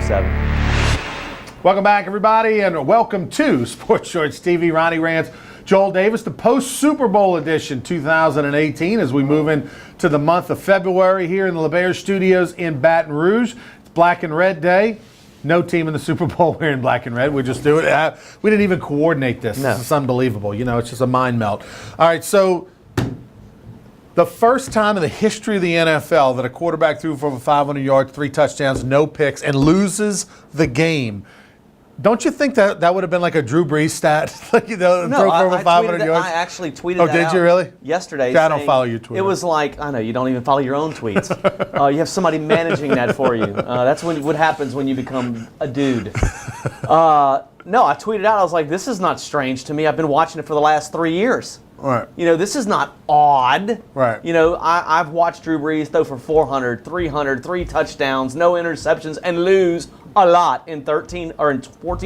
7. Welcome back, everybody, and welcome to Sports Shorts TV. Ronnie Rance, Joel Davis, the post-Super Bowl edition 2018 as we move into the month of February here in the LeBaire Studios in Baton Rouge. It's Black and Red Day. No team in the Super Bowl wearing black and red. We just do it. We didn't even coordinate this. No. It's unbelievable. You know, it's just a mind melt. All right, so the first time in the history of the NFL that a quarterback threw for over 500 yards, 3 touchdowns, no picks, and loses the game. Don't you think that would have been like a Drew Brees stat? Like, you know, No, throw for over I 500 tweeted yards? I actually tweeted Oh, that did out you really? yesterday. I don't saying- follow your Twitter. It was like, I know, you don't even follow your own tweets. You have somebody managing that for you. That's what happens when you become a dude. No, I tweeted out, I was like, this is not strange to me. I've been watching it for the last 3 years. Right. You know, this is not odd. Right. You know, I've watched Drew Brees throw for 400, 300, 3 touchdowns, no interceptions, and lose a lot in 14,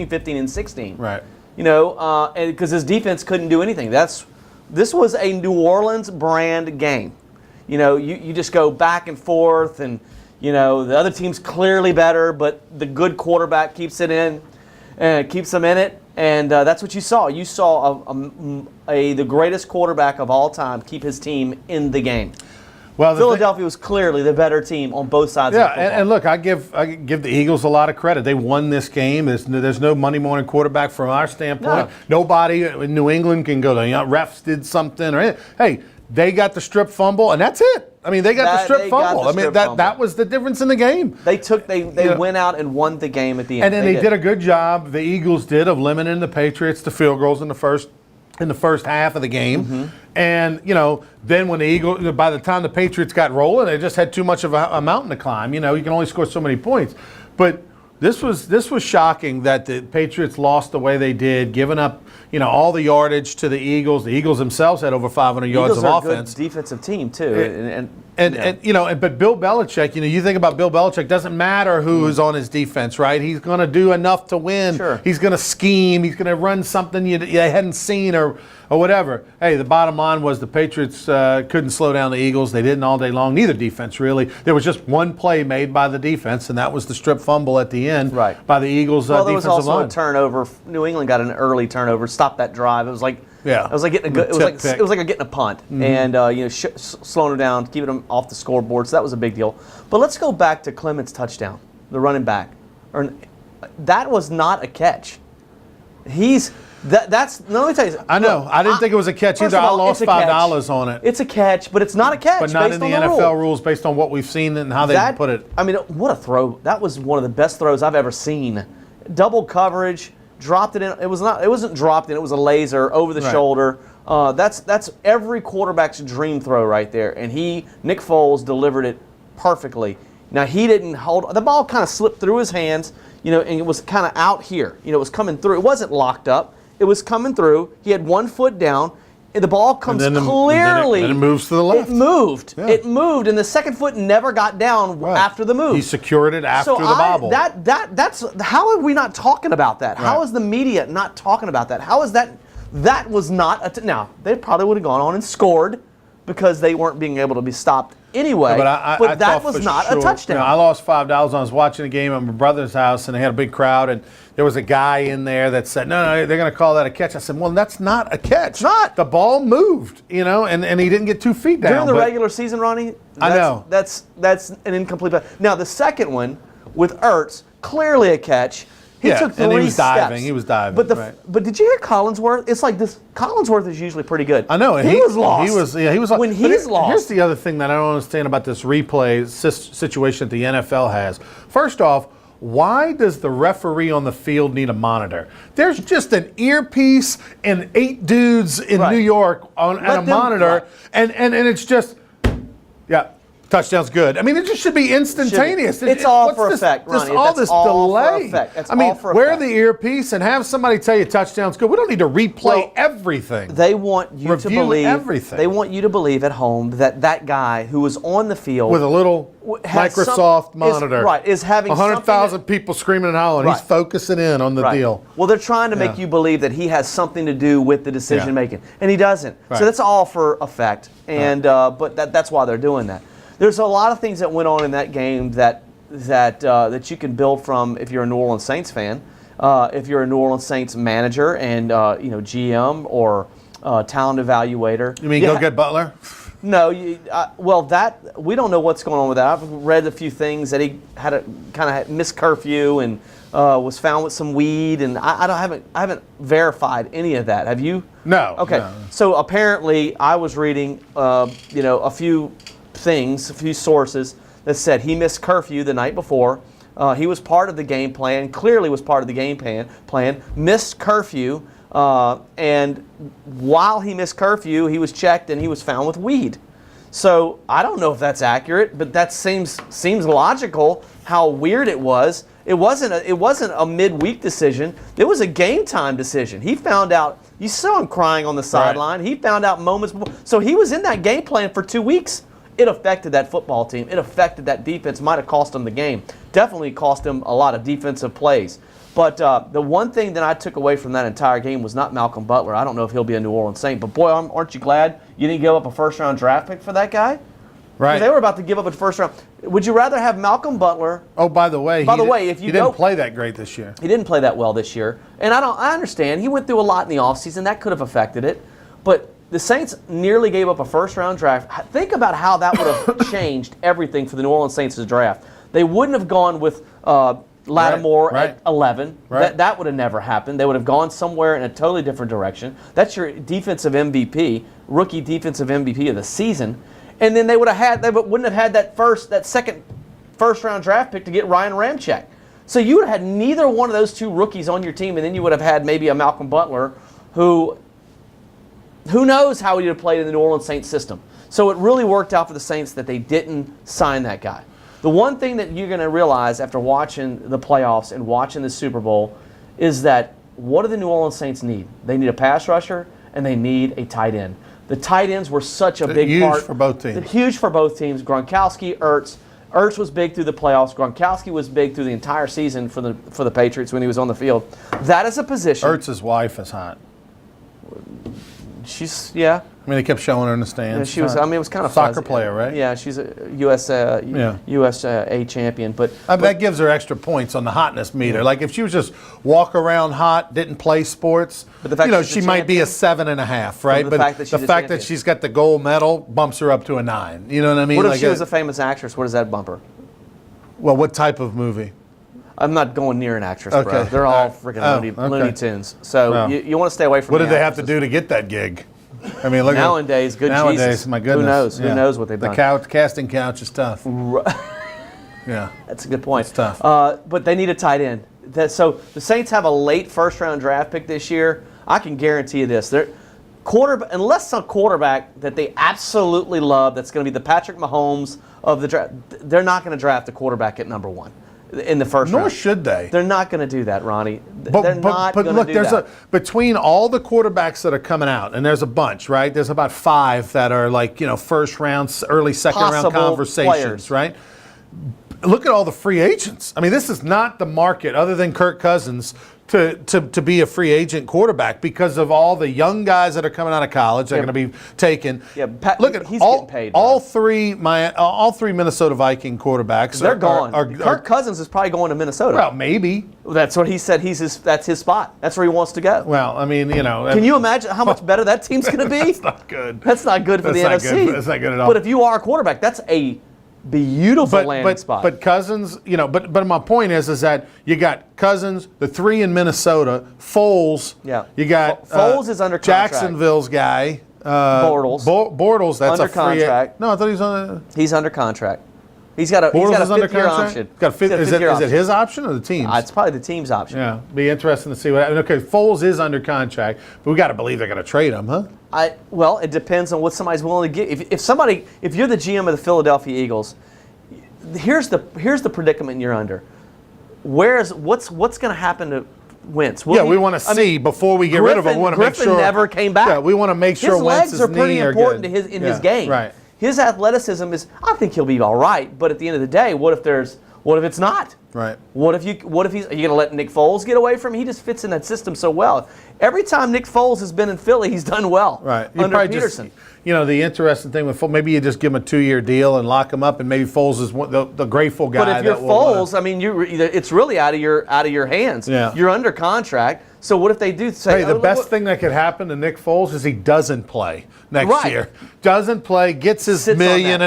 15, and 16. Right. You know, because his defense couldn't do anything. This was a New Orleans brand game. You know, you just go back and forth, and you know the other team's clearly better, but the good quarterback keeps it in, keeps them in it, and that's what you saw. You saw the greatest quarterback of all time keep his team in the game. Well, Philadelphia was clearly the better team on both sides of the football. And look, I give the Eagles a lot of credit. They won this game. There's no Monday morning quarterback from our standpoint. No. Nobody in New England can go, you know, refs did something or anything. Hey, they got the strip fumble, and that's it. I mean, they got the strip fumble. That was the difference in the game. They went out and won the game at the end. And then they did a good job. The Eagles did of limiting the Patriots to field goals in the first half of the game. Mm-hmm. And, you know, then when the Eagles, by the time the Patriots got rolling, they just had too much of a mountain to climb. You know, you can only score so many points. But this was shocking that the Patriots lost the way they did, giving up, you know, all the yardage to the Eagles. The Eagles themselves had over 500 yards of offense. Eagles are a good defensive team, too. But Bill Belichick, you know, you think about Bill Belichick, doesn't matter who is on his defense, right? He's going to do enough to win. Sure. He's going to scheme. He's going to run something you hadn't seen or whatever. Hey, the bottom line was the Patriots couldn't slow down the Eagles. They didn't all day long. Neither defense, really. There was just one play made by the defense, and that was the strip fumble at the end by the Eagles defensive line. Well, there was also a turnover. New England got an early turnover, stopped that drive. It was like it was like getting a punt, and slowing them down, keeping them off the scoreboard. So that was a big deal. But let's go back to Clement's touchdown, the running back. That was not a catch. Let me tell you. I know. I didn't think it was a catch either. I lost $5 on it. It's a catch, but it's not a catch. But not in the NFL rules based on what we've seen and how they put it. I mean, what a throw! That was one of the best throws I've ever seen. Double coverage, dropped it in. It wasn't dropped in. It was a laser over the shoulder. That's every quarterback's dream throw right there. And Nick Foles delivered it perfectly. Now he didn't hold the ball. Kind of slipped through his hands, you know, and it was kind of out here. You know, it was coming through. It wasn't locked up. It was coming through. He had one foot down. And the ball comes clearly. And it moves to the left. It moved. Yeah. It moved, and the second foot never got down after the move. He secured it after the bobble. That's how are we not talking about that? Right. How is the media not talking about that? How is that? That was not now. They probably would have gone on and scored because they weren't being able to be stopped anyway. Yeah, but that was not a touchdown. You know, I lost $5. I was watching a game at my brother's house, and they had a big crowd, and there was a guy in there that said, no, they're going to call that a catch. I said, well, that's not a catch. It's not. The ball moved, you know, and he didn't get 2 feet down. During the regular season, Ronnie, I know. That's an incomplete pass. Now, the second one with Ertz, clearly a catch. He took 3 and he was steps. diving. He was diving. But did you hear Collinsworth? It's like this. Collinsworth is usually pretty good. I know. And he was lost. He was when he's lost. Here's the other thing that I don't understand about this replay situation that the NFL has. First off, why does the referee on the field need a monitor? There's just an earpiece and 8 dudes in New York on a monitor, and it's just, touchdown's good. I mean, it just should be instantaneous. It's all for effect, Ronnie. All this delay. I mean, wear the earpiece and have somebody tell you touchdown's good. We don't need to replay everything. They want you to believe everything. They want you to believe at home that guy who was on the field with a little Microsoft monitor, is having 100,000 people screaming and hollering. He's focusing in on the deal. Well, they're trying to make you believe that he has something to do with the decision making, and he doesn't. So that's all for effect, and but that's why they're doing that. There's a lot of things that went on in that game that that you can build from if you're a New Orleans Saints fan. If you're a New Orleans Saints manager and GM or talent evaluator. You mean go get Butler? No, that we don't know what's going on with that. I've read a few things that he had a kind of missed curfew and was found with some weed, and I haven't verified any of that. Have you? No. Okay. No. So apparently, I was reading, a few things, a few sources that said he missed curfew the night before. He was part of the game plan. Clearly, was part of the game plan. Missed curfew. And while he missed curfew, he was checked and he was found with weed. So I don't know if that's accurate, but that seems logical. How weird it was. It wasn't a midweek decision. It was a game time decision. He found out. You saw him crying on the sideline. Right. He found out moments before. So he was in that game plan for 2 weeks. It affected that football team. It affected that defense. Might have cost him the game. Definitely cost him a lot of defensive plays. But the one thing that I took away from that entire game was not Malcolm Butler. I don't know if he'll be a New Orleans Saint, but boy, aren't you glad you didn't give up a first-round draft pick for that guy? Right. They were about to give up a first-round. Would you rather have Malcolm Butler? Oh, by the way, if he didn't play that great this year. He didn't play that well this year, and I understand he went through a lot in the offseason. That could have affected it, but the Saints nearly gave up a first-round draft. Think about how that would have changed everything for the New Orleans Saints' draft. They wouldn't have gone with Lattimore right. at 11. Right. That would have never happened. They would have gone somewhere in a totally different direction. That's your defensive MVP, rookie defensive MVP of the season. And then they wouldn't have had that second first-round draft pick to get Ryan Ramczyk. So you would have had neither one of those two rookies on your team, and then you would have had maybe a Malcolm Butler who knows how he would have played in the New Orleans Saints system. So it really worked out for the Saints that they didn't sign that guy. The one thing that you're going to realize after watching the playoffs and watching the Super Bowl is that what do the New Orleans Saints need? They need a pass rusher and they need a tight end. The tight ends were such a big part. Huge for both teams. Huge for both teams. Gronkowski, Ertz. Ertz was big through the playoffs. Gronkowski was big through the entire season for the Patriots when he was on the field. That is a position. Ertz's wife is hot. Yeah. I mean, they kept showing her in the stands. Yeah, she was. I mean, it was kind of soccer fuzzy. player, right? Yeah, she's a USA champion. But that gives her extra points on the hotness meter. Yeah. Like if she was just walk around hot, didn't play sports, but the fact she might be a 7.5, right? But the fact that she's got the gold medal bumps her up to a 9. You know what I mean? What if she was a famous actress? What does that bump her? Well, what type of movie? I'm not going near an actress, okay. bro. They're all freaking Looney Tunes. So you want to stay away from. What did they have to do to get that gig? I mean, look nowadays, Jesus. My goodness. Who knows? Yeah. Who knows what they've done? The casting couch is tough. Yeah, that's a good point. It's tough. But they need a tight end. So the Saints have a late first-round draft pick this year. I can guarantee you this: unless some quarterback that they absolutely love, that's going to be the Patrick Mahomes of the draft, they're not going to draft a quarterback at number 1. In the first round. Nor should they. They're not going to do that, Ronnie. But look, between all the quarterbacks that are coming out, and there's a bunch, right? There's about 5 that are like, first round, early second round conversations, players. Right? Look at all the free agents. I mean, this is not the market, other than Kirk Cousins, to be a free agent quarterback because of all the young guys that are coming out of college that are going to be taken. Yeah, look at he's getting paid. All three Minnesota Viking quarterbacks. They're gone. Kirk Cousins is probably going to Minnesota. Well, maybe. That's what he said. That's his spot. That's where he wants to go. Well, I mean, Can you imagine how much better that team's going to be? That's not good. That's not good for the NFC. That's not good at all. But if you are a quarterback, that's a beautiful landing spot. But Cousins, but my point is that you got Cousins, the 3 in Minnesota, Foles. Yeah. You got Foles is under contract. Jacksonville's guy. Bortles. Bortles, that's under a free contract. No, I thought he was on. He's under contract. He's got a fifth-year option. Is it his option or the team's? It's probably the team's option. Yeah, be interesting to see what. Okay, Foles is under contract, but we got to believe they're going to trade him, huh? Well, it depends on what somebody's willing to give. If you're the GM of the Philadelphia Eagles, here's the predicament you're under. What's going to happen to Wentz? We want to see before we get rid of him. We want to make sure. Griffin never came back. Yeah, we want to make sure Wentz's legs are pretty important to his game. Right. His athleticism is. I think he'll be all right. But at the end of the day, what if it's not? Right. What if are you going to let Nick Foles get away from him? He just fits in that system so well. Every time Nick Foles has been in Philly, he's done well. Right. Under Peterson. the interesting thing with Foles, maybe you just give him a 2-year deal and lock him up, and maybe Foles is the grateful guy. But if you're that will, Foles, I mean, it's really out of your hands. Yeah. You're under contract. So what if they do say? Hey, the best thing that could happen to Nick Foles is he doesn't play next year. Doesn't play, gets his $1.5 million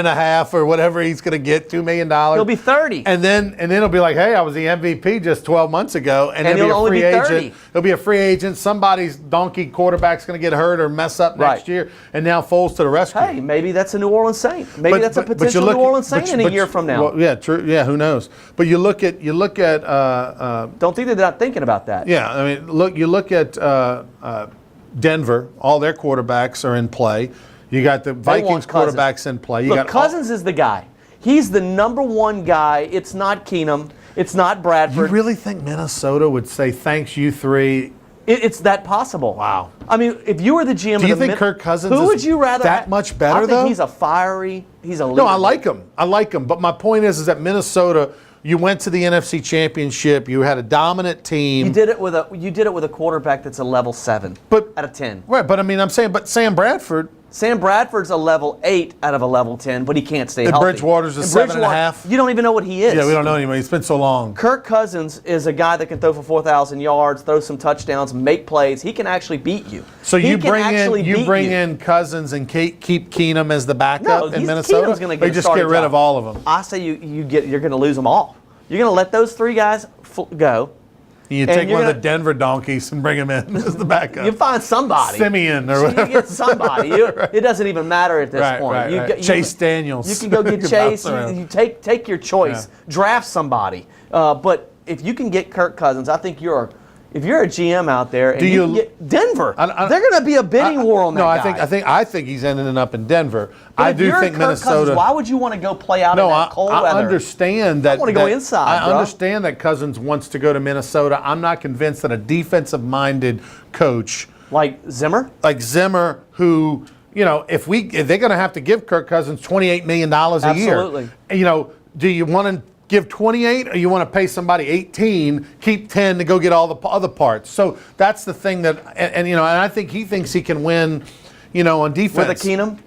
or whatever he's going to get, $2 million. He'll be 30. And then he'll be like, hey, I was the MVP just 12 months ago, and he'll be a only free be 30. agent. He'll be a free agent. Somebody's donkey quarterback's going to get hurt or mess up next year, and now Foles to the rescue. Hey, maybe that's a New Orleans Saint. Maybe that's a potential New Orleans Saint in a year from now. Well, yeah, true. Yeah, who knows? But you look at. Don't think they're not thinking about that. Yeah, I mean, you look at Denver. All their quarterbacks are in play. You got the Vikings quarterbacks in play. Look, Cousins is the guy. He's the number one guy. It's not Keenum. It's not Bradford. You really think Minnesota would say thanks, you three? It's that possible. Wow. I mean, if you were the GM, do you think Kirk Cousins who is would you rather that much better? I think he's a fiery. He's a leader. No, I like him. But my point is that Minnesota. You went to the NFC Championship. You had a dominant team. You did it with a quarterback that's a level 7 out of 10. Right, but I mean, I'm saying, but Sam Bradford's a level 8 out of a level 10, but he can't stay healthy. Bridgewater's a 7.5. You don't even know what he is. Yeah, we don't know anymore. It's been so long. Kirk Cousins is a guy that can throw for 4,000 yards, throw some touchdowns, make plays. He can actually beat you. So you bring in Cousins and keep Keenum as the backup in Minnesota? Keenum's going to or you just get rid of all of them? I say you're going to lose them all. You're going to let those 3 guys go. You take one of the Denver donkeys and bring him in as the backup. You find somebody. Simeon or whatever. You get somebody. Right. It doesn't even matter at this point. Right. Chase Daniels. You can go get Chase. You take your choice. Yeah. Draft somebody. But if you can get Kirk Cousins, I think if you're a GM out there and you can get Denver, they're going to be a bidding war on that guy. I think he's ending up in Denver. But I do think Minnesota. Cousins, why would you want to go play out in that cold weather? I understand that. I want to go inside. I understand that Cousins wants to go to Minnesota. I'm not convinced that a defensive-minded coach like Zimmer, who if they're going to have to give Kirk Cousins $28 million a year, do you want to give 28 or you want to pay somebody 18, keep 10 to go get all the other parts? So that's the thing and I think he thinks he can win, on defense. With a Keenum?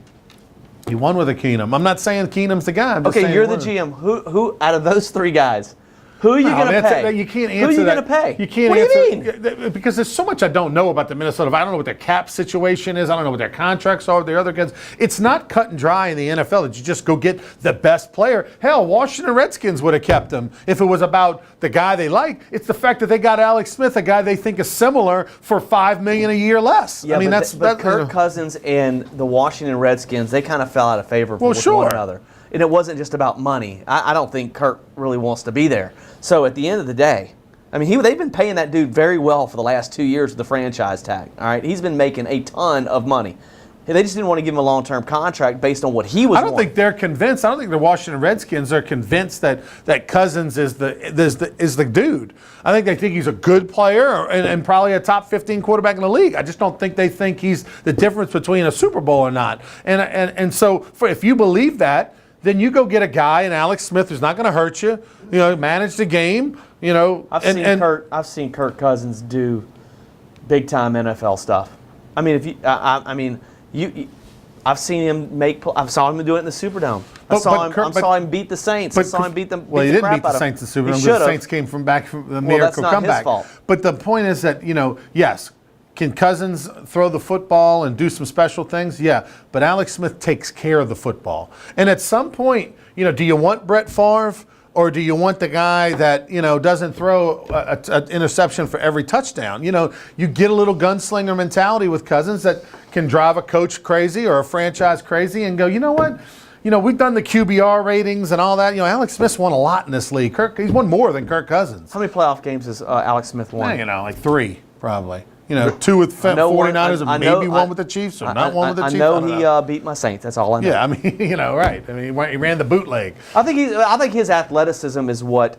He won with a Keenum. I'm not saying Keenum's the guy. Okay, you're the GM. Who out of those 3 guys? Who are you going to pay? You can't answer that. Who are you going to pay? You can't what answer. What do you mean? Because there's so much I don't know about the Minnesota. I don't know what their cap situation is. I don't know what their contracts are with the other guys. It's not cut and dry in the NFL that you just go get the best player. Hell, Washington Redskins would have kept him if it was about the guy they like. It's the fact that they got Alex Smith, a guy they think is similar, for $5 million a year less. Yeah, I mean, but Kirk Cousins and the Washington Redskins, they kind of fell out of favor with one another. And it wasn't just about money. I don't think Kirk really wants to be there. So at the end of the day, I mean, they've been paying that dude very well for the last 2 years with the franchise tag. All right, he's been making a ton of money. They just didn't want to give him a long-term contract based on what he was. I don't think they're convinced. I don't think the Washington Redskins are convinced that Cousins is the dude. I think they think he's a good player and probably a top 15 quarterback in the league. I just don't think they think he's the difference between a Super Bowl or not. And so if you believe that, then you go get a guy in Alex Smith who's not going to hurt you. Manage the game. I've seen Kirk Cousins do big time NFL stuff. I mean, I've seen him I saw him do it in the Superdome. I saw him beat the Saints. I saw him beat them. Well, he didn't beat the Saints in the Superdome because the Saints came back from the miracle comeback. That's not his fault. But the point is that yes. Can Cousins throw the football and do some special things? Yeah, but Alex Smith takes care of the football. And at some point, do you want Brett Favre or do you want the guy that, doesn't throw an interception for every touchdown? You get a little gunslinger mentality with Cousins that can drive a coach crazy or a franchise crazy and go, you know what? We've done the QBR ratings and all that. Alex Smith's won a lot in this league. He's won more than Kirk Cousins. How many playoff games has Alex Smith won? Like 3, probably. 2 with 49ers and maybe one with the Chiefs or not one with the Chiefs. I know he beat my Saints. That's all I know. Yeah, I mean, right. I mean, he ran the bootleg. I think his athleticism is what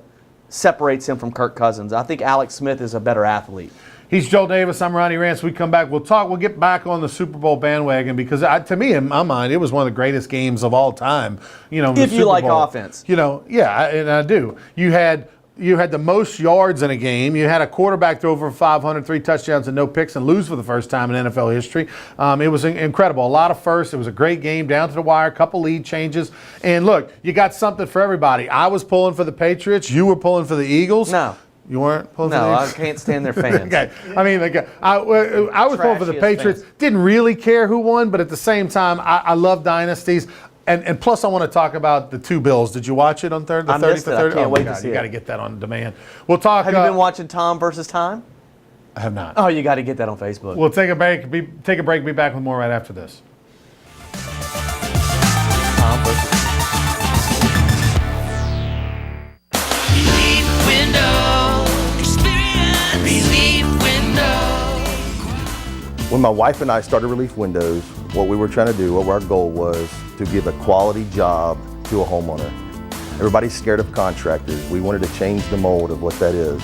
separates him from Kirk Cousins. I think Alex Smith is a better athlete. He's Joel Davis. I'm Ronnie Rance. We come back. We'll get back on the Super Bowl bandwagon because to me, in my mind, it was one of the greatest games of all time. If you like offense. Yeah, and I do. You had You had the most yards in a game. You had a quarterback throw over 500, 3 touchdowns and no picks, and lose for the first time in NFL history. It was incredible. A lot of firsts. It was a great game, down to the wire, a couple lead changes. And look, you got something for everybody. I was pulling for the Patriots. You were pulling for the Eagles. No. You weren't pulling for No, the I Eagles? can't stand their fans. Okay. I mean, I was pulling for the Trashiest Patriots. fans. Didn't really care who won, but at the same time, I love dynasties. And plus, I want to talk about the 2 Bills. Did you watch it on Thursday? I missed it. I can't wait to see You it. got to get that on demand. We'll talk. Have you been watching Tom versus Time? I have not. Oh, you got to get that on Facebook. We'll take a break. Take a break. Be back with more right after this. Tom versus Relief Window. Experience Relief Window. When my wife and I started Relief Windows, what we were trying to do, what our goal was to give a quality job to a homeowner. Everybody's scared of contractors. We wanted to change the mold of what that is.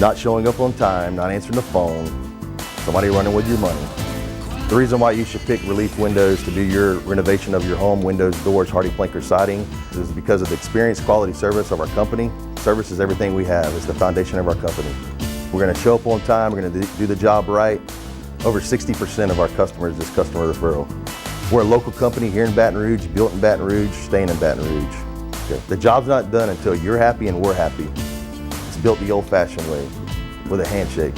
Not showing up on time, not answering the phone, somebody running with your money. The reason why you should pick Relief Windows to do your renovation of your home, windows, doors, hardy planker siding, is because of the experience, quality service of our company. Service is everything we have. It's the foundation of our company. We're going to show up on time. We're going to do the job right. Over 60% of our customers is customer referral. We're a local company here in Baton Rouge, built in Baton Rouge, staying in Baton Rouge. Okay. The job's not done until you're happy and we're happy. It's built the old-fashioned way, with a handshake.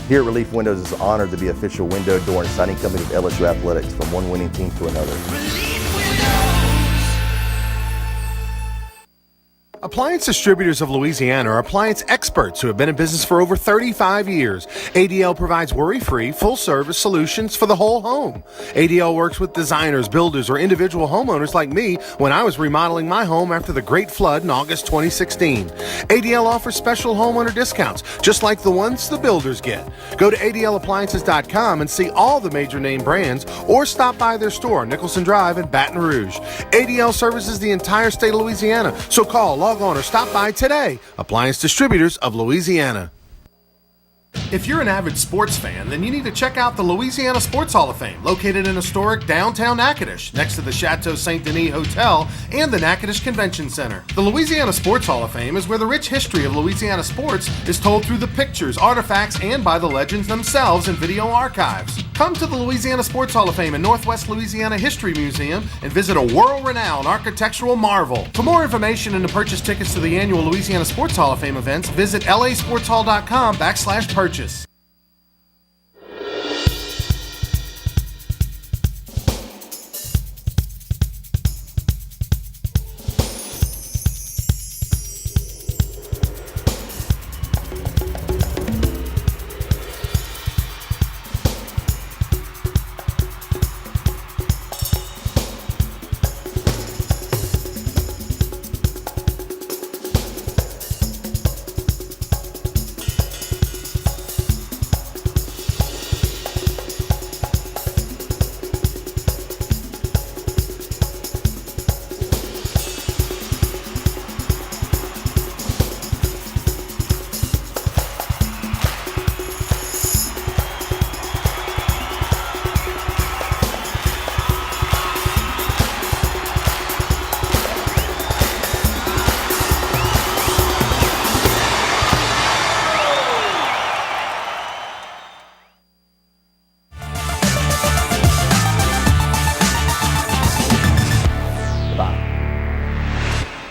Here at Relief Windows, it's an honor to be official window, door, and siding company of LSU Athletics, from one winning team to another. Relief Windows. Appliance Distributors of Louisiana are appliance experts who have been in business for over 35 years. ADL provides worry-free, full-service solutions for the whole home. ADL works with designers, builders, or individual homeowners like me when I was remodeling my home after the Great Flood in August 2016. ADL offers special homeowner discounts, just like the ones the builders get. Go to adlappliances.com and see all the major name brands, or stop by their store, Nicholson Drive in Baton Rouge. ADL services the entire state of Louisiana, so call, log on, or stop by today. Appliance Distributors of Louisiana. If you're an avid sports fan, then you need to check out the Louisiana Sports Hall of Fame, located in historic downtown Natchitoches, next to the Chateau St. Denis Hotel and the Natchitoches Convention Center. The Louisiana Sports Hall of Fame is where the rich history of Louisiana sports is told through the pictures, artifacts, and by the legends themselves in video archives. Come to the Louisiana Sports Hall of Fame and Northwest Louisiana History Museum and visit a world-renowned architectural marvel. For more information and to purchase tickets to the annual Louisiana Sports Hall of Fame events, visit lasportshall.com/purchase.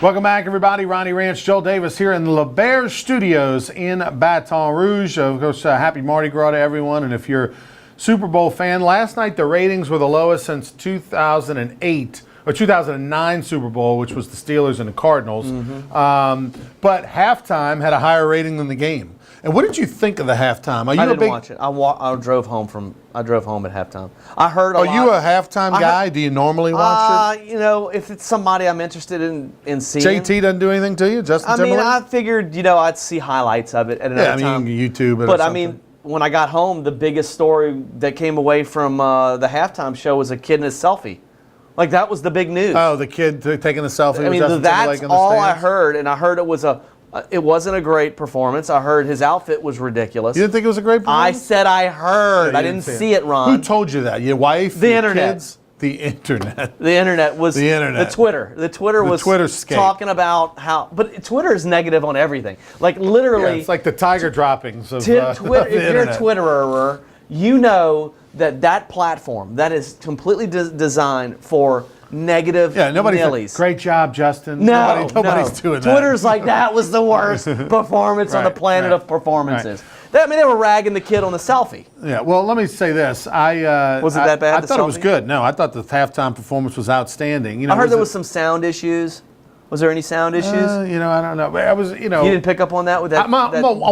Welcome back, everybody. Ronnie Ranch, Joel Davis here in the LeBaire Studios in Baton Rouge. Of course, happy Mardi Gras to everyone. And if you're a Super Bowl fan, last night the ratings were the lowest since 2008 or 2009 Super Bowl, which was the Steelers and the Cardinals. But halftime had a higher rating than the game. And what did you think of the halftime? Are you I a didn't big? watch it. I drove home at halftime. I heard a Are lot. you a halftime I guy? Do you normally watch You know, if it's somebody I'm interested in seeing. it? JT doesn't do anything to you, Justin I mean, Timberlake? I figured, I'd see highlights of it at another Yeah, I mean, time. YouTube it or But I something. mean, when I got home, the biggest story that came away from the halftime show was a kid in his selfie. Like, that was the big news. Oh, the kid taking the selfie I with mean, Justin that's Timberlake in the all I stands? heard, and I heard it wasn't a great performance. I heard his outfit was ridiculous. You didn't think it was a great I performance? said I heard. Yeah, I you didn't see it, Ron. Who told you that? Your wife? The your internet. Kids? The internet. The internet was The internet. The Twitter. The Twitter was Twitterscape. talking about how, but Twitter is negative on everything. Like Yeah, literally, it's like the tiger droppings of Twitter. the If you're a internet. Twitterer, you know that platform that is completely designed for negative Yeah, nobody's like, nillies. great job, Justin. No, nobody's doing that. Twitter's like that was the worst performance on the Right, planet right, of performances. I mean, they were ragging the kid on the selfie. Yeah, well, let me say this. Was it that bad, I the thought it was selfie? good. No, I thought the halftime performance was outstanding. You know, I heard there it- was some sound issues. Was there any sound issues? You know, I don't know. But I was, you know. You didn't pick up on that with that,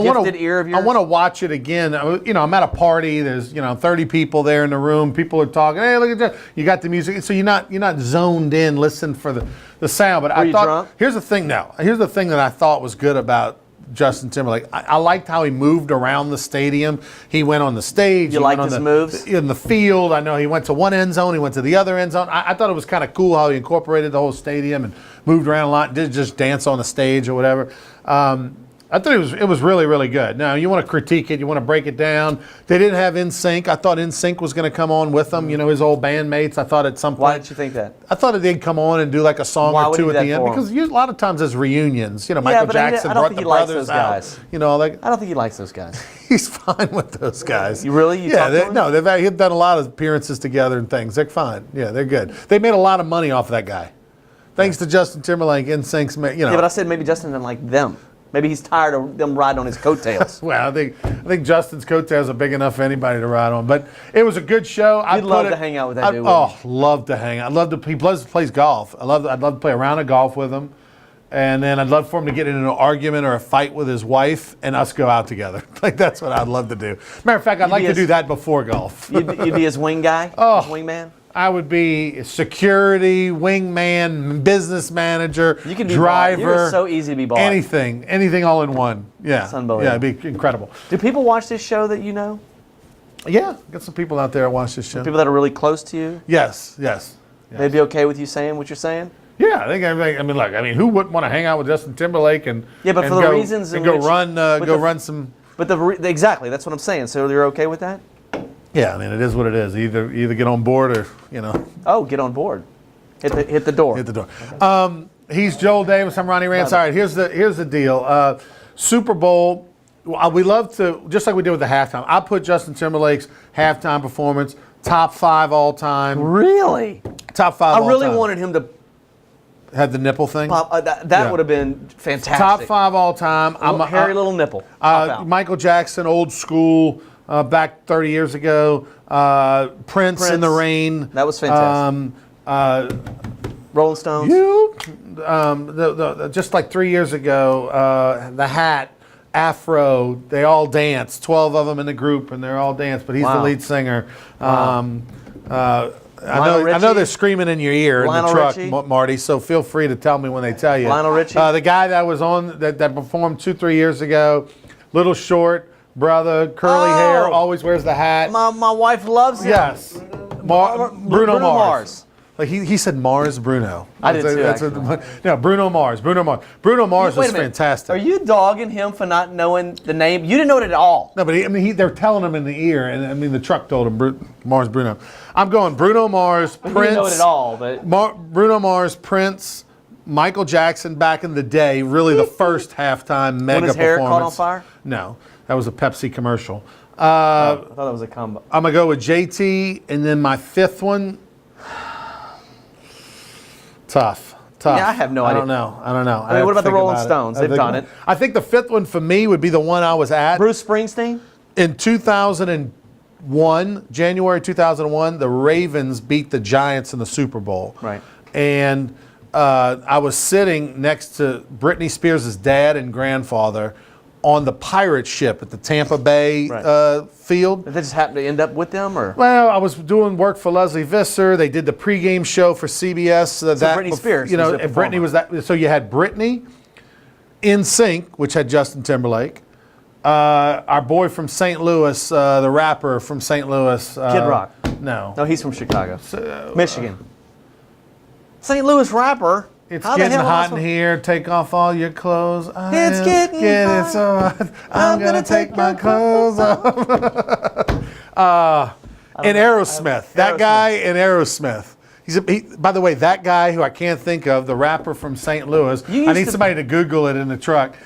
gifted ear of yours? I want to watch it again. You know, I'm at a party. There's 30 people there in the room. People are talking. Hey, look at that! You got the music, so you're not zoned in. Listen for the sound. But Were I you thought drunk? here's the thing. Now, here's the thing that I thought was good about Justin Timberlake. I liked how he moved around the stadium. He went on the stage. You he liked went on his the- moves? in the field. I know he went to one end zone. He went to the other end zone. I thought it was kind of cool how he incorporated the whole stadium and moved around a lot. Did just dance on the stage or whatever. I thought it was really, really good. Now, you want to critique it. You want to break it down. They didn't have NSYNC. I thought NSYNC was going to come on with them. You know, his old bandmates. I thought at some point. Why did you think that? I thought that they'd come on and do like a song Why or would two he at do the that end for 'em? because a lot of times there's reunions. You know, Michael but I Jackson don't brought think the he likes brothers those out. guys. You know, like I don't think he likes those guys. he's fine with those guys. You really? You yeah, talked to him? no, they've done a lot of appearances together and things. They're fine. Yeah, they're good. They made a lot of money off of that guy. Thanks to Justin Timberlake, NSYNC's, you know. Yeah, but I said maybe Justin didn't like them. Maybe he's tired of them riding on his coattails. Well, I think Justin's coattails are big enough for anybody to ride on. But it was a good show. You'd love to hang out with that dude, Oh, wouldn't love to hang out. I'd love to. He plays golf. I'd love to play a round of golf with him, and then I'd love for him to get in an argument or a fight with his wife, and us go out together. Like that's what I'd love to do. Matter of fact, I'd like to do that before golf. You'd be his wing guy? His wingman? I would be security, wingman, business manager, You could be driver. bought. You're so easy to be bought. Anything all in one. Yeah, It's unbelievable. Yeah, it'd be incredible. Do people watch this show that you know? Yeah, got some people out there that watch this show. People that are really close to you? Yes. They'd be okay with you saying what you're saying? Yeah, I mean, look, who wouldn't want to hang out with Justin Timberlake and Yeah, but and for the go, reasons and in go which- run with go the- run some. But exactly, that's what I'm saying. So you're okay with that? Yeah, I mean, it is what it is. Either get on board or Oh, get on board. Hit the door. hit the door. He's Joel Davis. I'm Ronnie Rance. All right, here's the deal. Super Bowl. We love to, just like we did with the halftime. I put Justin Timberlake's halftime performance top 5 all time. Really? Top 5. I all really time. wanted him to had the nipple thing. pop. That Yeah. would have been fantastic. Top 5 all time. I'm a hairy little nipple. Pop out. Michael Jackson, old school, back 30 years ago. Prince in the Rain. That was fantastic. Rolling Stones. Just like 3 years ago, the Hat, Afro, they all dance. 12 of them in the group, and they're all dance. But he's the Wow. lead singer. I Lionel know Richie? they're screaming in your ear Lionel in the truck, Richie? Marty. So feel free to tell me when they tell you. Lionel Richie? The guy that was on that performed 2-3 years ago, little short brother, curly hair, Oh. always wears the hat. My wife loves him. Yes, Bruno Bruno Mars. Mars. Like he said Mars Bruno. I did too, No, Bruno Mars. Bruno Mars Wait was a minute. fantastic. Are you dogging him for not knowing the name? You didn't know it at all. No, but they're telling him in the ear, and I mean the truck told him Mars Bruno. I'm going Bruno Mars, You Prince. didn't know it at all, but Bruno Mars, Prince, Michael Jackson back in the day, really the first halftime mega his hair performance. caught on fire? No, that was a Pepsi commercial. I thought that was a combo. I'm gonna go with JT, and then my 5th one. Tough. Yeah, I have no idea. I don't know. I mean, have what to about the think Rolling about it. Stones? I They've think done about it. I think the 5th one for me would be the one I was at. Bruce Springsteen? In 2001, January 2001, the Ravens beat the Giants in the Super Bowl. Right. And I was sitting next to Britney Spears' dad and grandfather on the pirate ship at the Tampa Bay Right. field. Did they just happen to end up with them, or? Well, I was doing work for Leslie Visser. They did the pregame show for CBS. Britney Spears was the and Britney was that. So you had Britney, NSYNC, which had Justin Timberlake. Our boy from St. Louis, the rapper from St. Louis. Kid Rock. No. No, he's from Chicago. Michigan. St. Louis rapper. It's How the getting hell hot else- in here. Take off all your clothes. It's getting hot. so hot. I'm gonna take my clothes off. In Aerosmith. That Aerosmith. guy in Aerosmith. By the way, that guy who I can't think of, the rapper from St. Louis. I need somebody to Google it in the truck.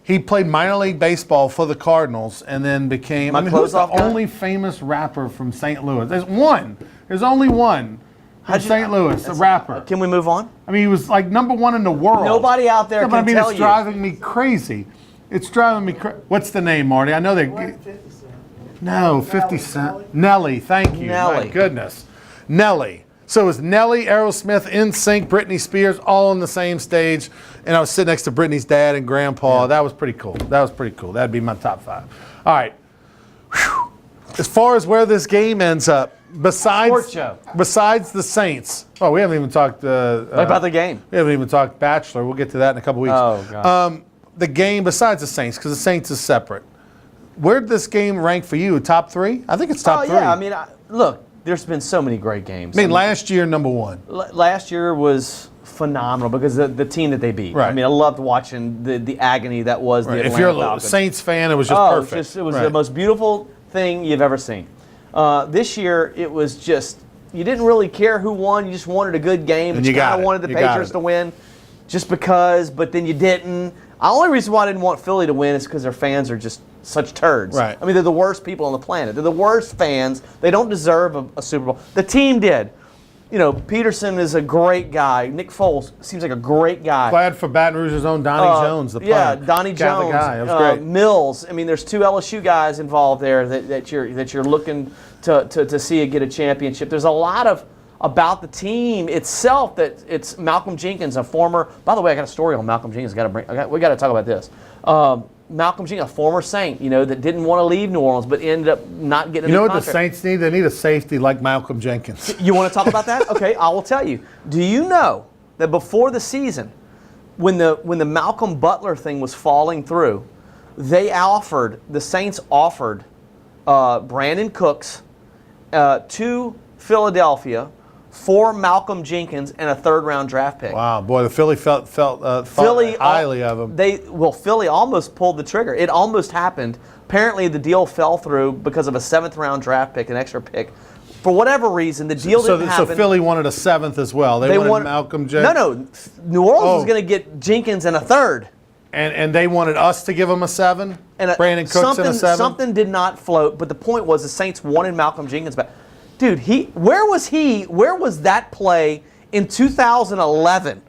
He played minor league baseball for the Cardinals and then became. Who's the only famous rapper from St. Louis? There's one. There's only one from St. Louis, a rapper. Can we move on? I mean, he was like #1 in the world. Nobody out there can tell it's driving me crazy. It's driving me crazy. What's the name, Marty? I know they. 50 Cent. No, 50 Cent. Nelly, thank you. Nelly. My goodness. Nelly. So it was Nelly, Aerosmith, NSYNC, Britney Spears, all on the same stage. And I was sitting next to Britney's dad and grandpa. Yeah. That was pretty cool. That'd be my top 5. All right. Whew. As far as where this game ends up, besides the Saints. Oh, we haven't even talked about the game. We haven't even talked Bachelor. We'll get to that in a couple weeks. Oh, gosh. The game besides the Saints, because the Saints is separate. Where'd this game rank for you? Top 3? I think it's top 3. Yeah, I mean, look, there's been so many great games. I mean, last year, #1. Last year was phenomenal because the team that they beat. Right. I mean, I loved watching the agony that was the Atlanta If you're a Falcons. Saints fan, it was just perfect. It was the most beautiful thing you've ever seen. This year, it was just, you didn't really care who won. You just wanted a good game. And you kind of wanted the Patriots to win just because, but then you didn't. The only reason why I didn't want Philly to win is because their fans are just such turds. Right. I mean, they're the worst people on the planet. They're the worst fans. They don't deserve a Super Bowl. The team did. You know, Peterson is a great guy. Nick Foles seems like a great guy. Glad for Baton Rouge's own Donnie Jones, the player. Yeah, Donnie Jones. Guy. That was great. Mills. I mean, there's 2 LSU guys involved there that you're looking to see get a championship. There's a lot about the team itself that it's Malcolm Jenkins, a former. By the way, I got a story on Malcolm Jenkins. We got to talk about this. Malcolm Jenkins, a former Saint, that didn't want to leave New Orleans, but ended up not getting. You know what the Saints need? They need a safety like Malcolm Jenkins. You want to talk about that? Okay, I will tell you. Do you know that before the season, when the Malcolm Butler thing was falling through, the Saints offered Brandon Cooks to Philadelphia for Malcolm Jenkins and a 3rd-round draft pick. Wow, boy, the Philly felt highly of him. Philly almost pulled the trigger. It almost happened. Apparently, the deal fell through because of a 7th-round draft pick, an extra pick. For whatever reason, the deal didn't happen. So Philly wanted a 7th as well. They wanted Malcolm Jenkins. No. New Orleans was going to get Jenkins and a 3rd. And they wanted us to give them a 7? And Brandon Cooks and a 7? Something did not float, but the point was the Saints wanted Malcolm Jenkins back. Dude, where was that play in 2011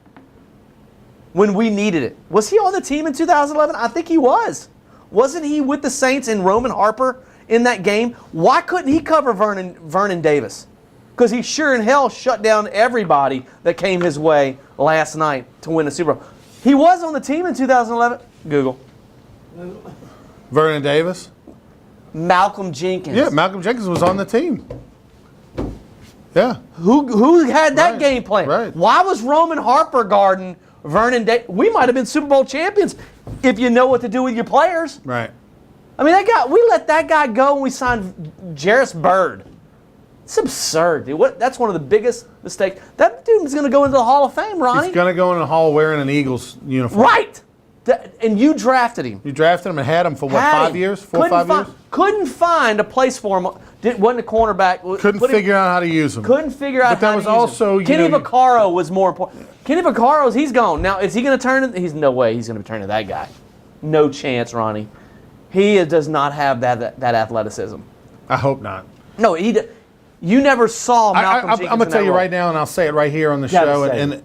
when we needed it? Was he on the team in 2011? I think he was. Wasn't he with the Saints and Roman Harper in that game? Why couldn't he cover Vernon Davis? Because he sure in hell shut down everybody that came his way last night to win the Super Bowl. He was on the team in 2011. Google. Vernon Davis? Malcolm Jenkins. Yeah, Malcolm Jenkins was on the team. Yeah. Who had that game plan? Right. Why was Roman Harper guarding Vernon Davis? We might have been Super Bowl champions if you know what to do with your players. Right. I mean, we let that guy go when we signed Jarris Byrd. It's absurd, dude. That's one of the biggest mistakes. That dude is going to go into the Hall of Fame, Ronnie. He's going to go in the Hall wearing an Eagles uniform. Right. And you drafted him. You drafted him and had him for what, 5 years? 4 or 5 years? Couldn't find a place for him. Wasn't a cornerback. Couldn't figure out how to use him. Couldn't figure out how to use him. But that was also, Kenny Vaccaro was more important. Kenny Vaccaro, he's gone. Now, is he going to turn? He's no way he's going to turn to that guy. No chance, Ronnie. He does not have that athleticism. I hope not. No, you never saw Malcolm Jenkins. I'm going to tell you right now, and I'll say it right here on the show. And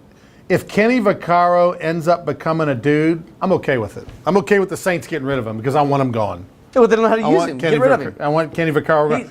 if Kenny Vaccaro ends up becoming a dude, I'm okay with it. I'm okay with the Saints getting rid of him because I want him gone. Well, they don't know how to use him. Get rid of him. I want Kenny Vaccaro.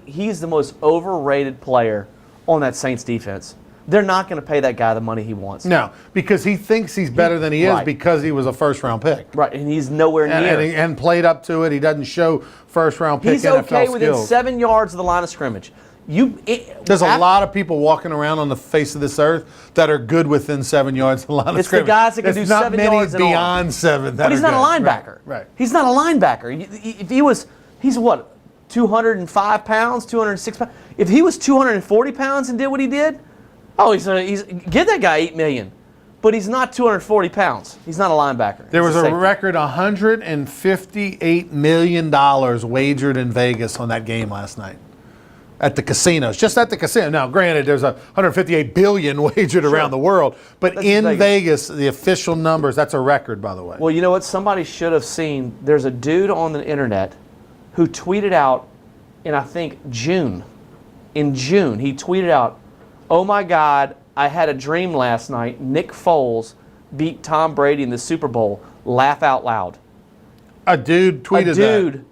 He's the most overrated player on that Saints defense. They're not going to pay that guy the money he wants. No, because he thinks he's better than he is because he was a first-round pick. Right, and he's nowhere near. And played up to it. He doesn't show first-round pick NFL skills. He's okay within 7 yards of the line of scrimmage. There's a lot of people walking around on the face of this earth that are good within 7 yards of the line of scrimmage. It's the guys that can do 7 yards and beyond 7. But he's not a linebacker. Right. He's not a linebacker. He's what, 205 pounds, 206 pounds? If he was 240 pounds and did what he did, he's give that guy $8 million. But he's not 240 pounds. He's not a linebacker. There was a record $158 million wagered in Vegas on that game last night. at the casinos, just at the casino. Now, granted, there's 158 billion wagered around the world, but That's in Vegas. Vegas, the official numbers, that's a record, by the way. Well, you know what? Somebody should have seen. There's a dude on the internet who tweeted out in, I think, June. In June, he tweeted out, "Oh my God, I had a dream last night. Nick Foles beat Tom Brady in the Super Bowl. Laugh out loud." A dude tweeted A dude,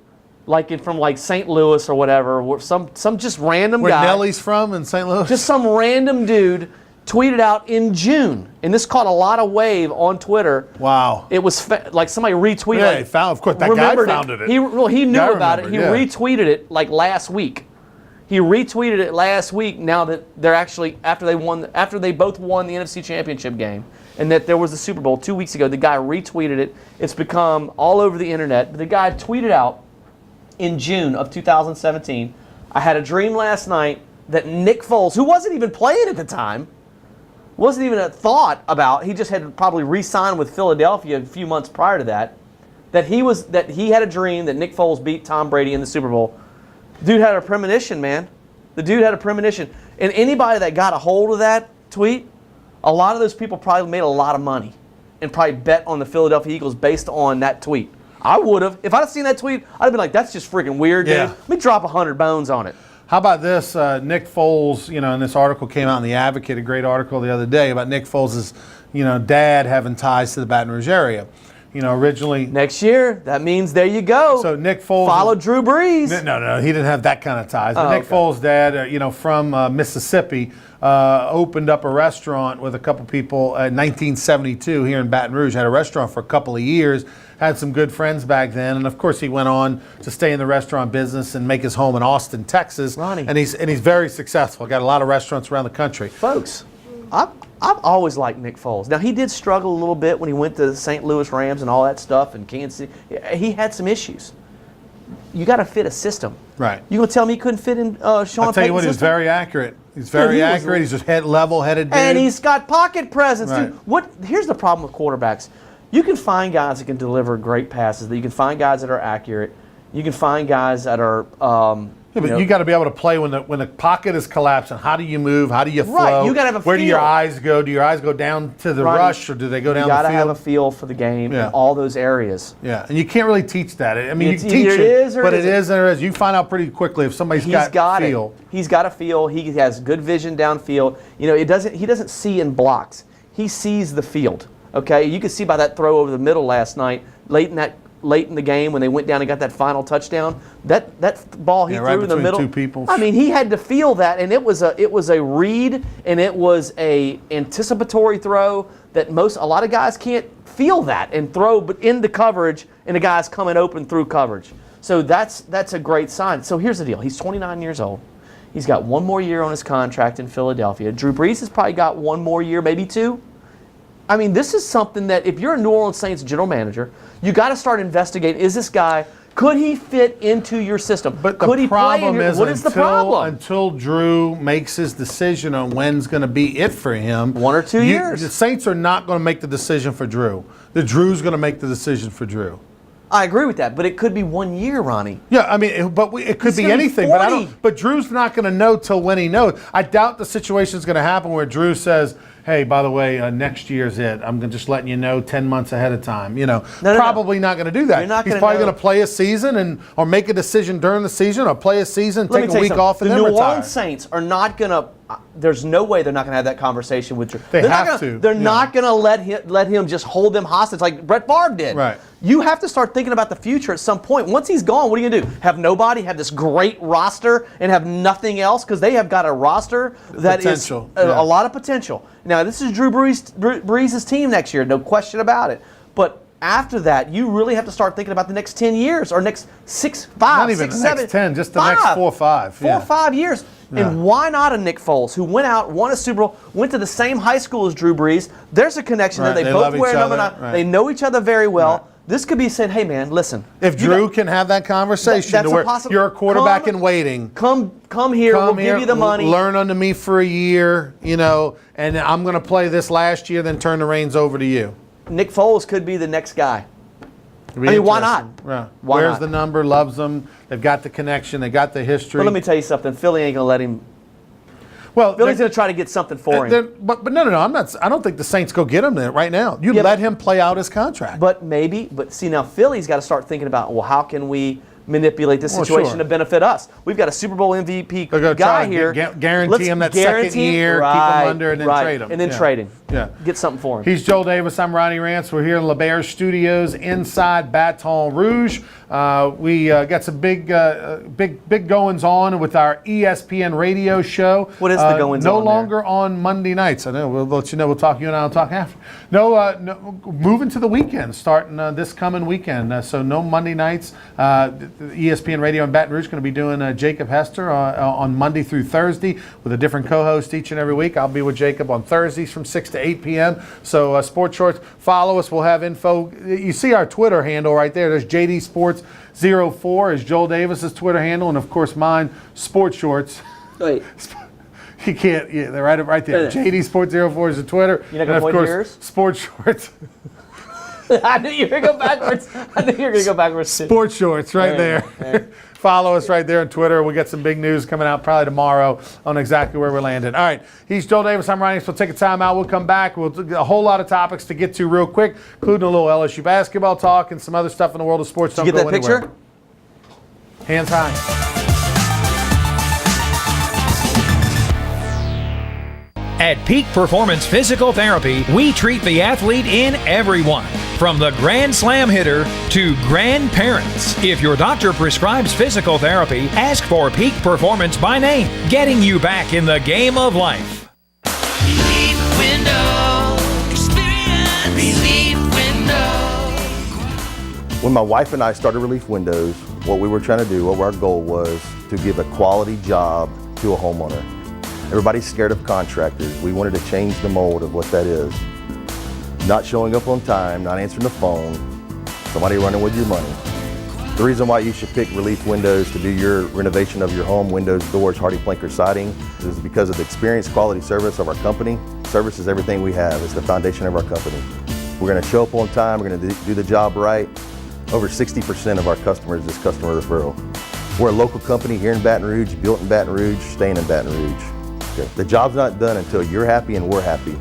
from St. Louis or whatever, some just random that. Where guy. Nelly's from in St. Louis? Just some random dude tweeted out in June, and this caught a lot of wave on Twitter. Wow. It was like somebody retweeted. Yeah, like, he found, of course, that guy remembered founded it. He knew Guy about it. remembered, He yeah. retweeted it like last week. He retweeted it last week. Now that they're actually after they both won the NFC Championship game, and that there was the Super Bowl 2 weeks ago. The guy retweeted it. It's become all over the internet. But the guy tweeted out in June of 2017, "I had a dream last night that Nick Foles, who wasn't even playing at the time, wasn't even a thought about. He just had probably re-signed with Philadelphia a few months prior to that. That he had a dream that Nick Foles beat Tom Brady in the Super Bowl. Dude had a premonition, man. The dude had a premonition. And anybody that got a hold of that tweet, a lot of those people probably made a lot of money and probably bet on the Philadelphia Eagles based on that tweet. I would have. If I'd have seen that tweet, I'd have been like, that's just freaking weird, Yeah. dude. Let me drop 100 bones on it. How about this? Nick Foles, and this article came out in The Advocate, a great article the other day about Nick Foles' dad having ties to the Baton Rouge area. Originally. Next year, that means there you go. So Nick Foles followed Drew Brees. No, he didn't have that kind of ties. But Oh, Nick okay. Foles' dad, from Mississippi, opened up a restaurant with a couple people in 1972 here in Baton Rouge. Had a restaurant for a couple of years. Had some good friends back then, and of course he went on to stay in the restaurant business and make his home in Austin, Texas. Ronnie. And he's very successful. Got a lot of restaurants around the country. Folks, I've always liked Nick Foles. Now, he did struggle a little bit when he went to the St. Louis Rams and all that stuff and Kansas City. He had some issues. You got to fit a system. Right. You going to tell me he couldn't fit in Sean I'll tell you Payton's what, he's system? very accurate. He's very he was- accurate. He's just level-headed dude. And he's got pocket presence, Right. dude. Here's the problem with quarterbacks. You can find guys that can deliver great passes. You can find guys that are accurate. You can find guys that are Yeah, but you got to be able to play when the pocket is collapsing. How do you move? How do you flow? Right, you gotta have a Where do your feel. eyes go? Do your eyes go down to the Ronnie, rush, or do they go down you got the to have field? a feel for the game Yeah. in all those areas. Yeah, and you can't really teach that. I mean, It's you can teach either it is or but it it is or it is. You find out pretty quickly if somebody's He's got got feel. it. He's got a feel. He has good vision downfield. He doesn't see in blocks. He sees the field. Okay, you could see by that throw over the middle last night, late in the game when they went down and got that final touchdown. That ball he Yeah, right threw in the between middle. two people. I mean, he had to feel that, and it was a read, and it was a anticipatory throw that a lot of guys can't feel that and throw, but into coverage, and the guy's coming open through coverage. So that's a great sign. So here's the deal: he's 29 years old. He's got one more year on his contract in Philadelphia. Drew Brees has probably got one more year, maybe two. I mean, this is something that if you're a New Orleans Saints general manager, you got to start investigating. Is this guy, could he fit into your system? But could the he play in problem your, is what is the problem? until Drew makes his decision on when's going to be it for him. 1 or 2 years. The Saints are not going to make the decision for Drew. The Drew's going to make the decision for Drew. I agree with that, but it could be 1 year, Ronnie. Yeah, I mean, it could He's be gonna be anything, but 40. But Drew's not going to know till when he knows. I doubt the situation's going to happen where Drew says, "Hey, by the way, next year's it. I'm just letting you know 10 months ahead of time." No. Probably not going to do that. You're not He's gonna probably know. going to play a season or make a decision during the season, or play a season, Let me take tell a you week something. off, and the then New retire. Orleans Saints are not going to. There's no way they're not going to have that conversation with Drew. They They're not have gonna- to, They're yeah. not going to let him just hold them hostage like Brett Favre did. Right. You have to start thinking about the future at some point. Once he's gone, what are you going to do? Have nobody? Have this great roster and have nothing else? Because they have got a roster that is Potential, a yeah. lot of potential. Now, this is Drew Brees' team next year, no question about it. But after that, you really have to start thinking about the next 10 years or next 5, Not even 6, the 7, next 10, just the next 4 or 5. 4 or 5 years. Yeah. And why not a Nick Foles who went out, won a Super Bowl, went to the same high school as Drew Brees? There's a connection Right, there. They they both love wear each number other, 9. right. They know each other very well. Right. This could be saying, hey, man, listen. If you Drew got- can have that conversation that's to a where possi- you're a quarterback come- in waiting. Come here, we'll give you the money. Learn under me for a year, and I'm going to play this last year, then turn the reins over to you. Nick Foles could be the next guy. It'll be I mean, why interesting. not? Yeah. Why Wears not? the number, loves them. They've got the connection. They got the history. But let me tell you something. Philly ain't gonna let him. well, Philly's they're- gonna try to get something for him. But no, I'm not. I don't think the Saints go get him there right now. You Yeah, let but- him play out his contract. But maybe. But see, now Philly's got to start thinking about, well, how can we manipulate this Well, situation sure. to benefit us? We've got a Super Bowl MVP They're gonna try guy and here. guarantee Let's him that second guarantee- year, keep him right, under, and then right, trade him. and then Yeah. trade him. Yeah. Get something for him. He's Joel Davis. I'm Ronnie Rance. We're here in LeBaire Studios inside Baton Rouge. We got some big goings on with our ESPN radio show. What is the goings no on there? longer on Monday nights. I know. We'll let you know. We'll talk. You and I will talk after. No, moving to the weekend, starting this coming weekend. So no Monday nights. The ESPN Radio in Baton Rouge is going to be doing Jacob Hester on Monday through Thursday with a different co-host each and every week. I'll be with Jacob on Thursdays from 6 to 8 p.m. So Sports Shorts, follow us. We'll have info. You see our Twitter handle right there. There's JD Sports 04 is Joel Davis's Twitter handle, and of course mine, Sports Shorts. Wait. You can't. Yeah, they're right there. Yeah. JD Sports 04 is the Twitter. You're not and gonna of point to course, yours? Sports Shorts. I knew you were going to go backwards. I knew you were going to go backwards. Sports Shorts right Yeah, there. Follow us right there on Twitter. We'll get some big news coming out probably tomorrow on exactly where we're landing. All right, he's Joel Davis. I'm Ronnie. So we'll take a time out. We'll come back. We'll do a whole lot of topics to get to real quick, including a little LSU basketball talk and some other stuff in the world of sports. Did you Don't get that go anywhere. picture? Hands high. At Peak Performance Physical Therapy, we treat the athlete in everyone, from the Grand Slam hitter to grandparents. If your doctor prescribes physical therapy, ask for Peak Performance by name, getting you back in the game of life. Relief window. Experience relief window. When my wife and I started Relief Windows, what we were trying to do, what our goal was, to give a quality job to a homeowner. Everybody's scared of contractors. We wanted to change the mold of what that is. Not showing up on time, not answering the phone, somebody running with your money. The reason why you should pick Relief Windows to do your renovation of your home, windows, doors, hardy plank, or siding, is because of the experience, quality service of our company. Service is everything we have. It's the foundation of our company. We're going to show up on time. We're going to do the job right. Over 60% of our customers is customer referral. We're a local company here in Baton Rouge, built in Baton Rouge, staying in Baton Rouge. Okay. The job's not done until you're happy and we're happy.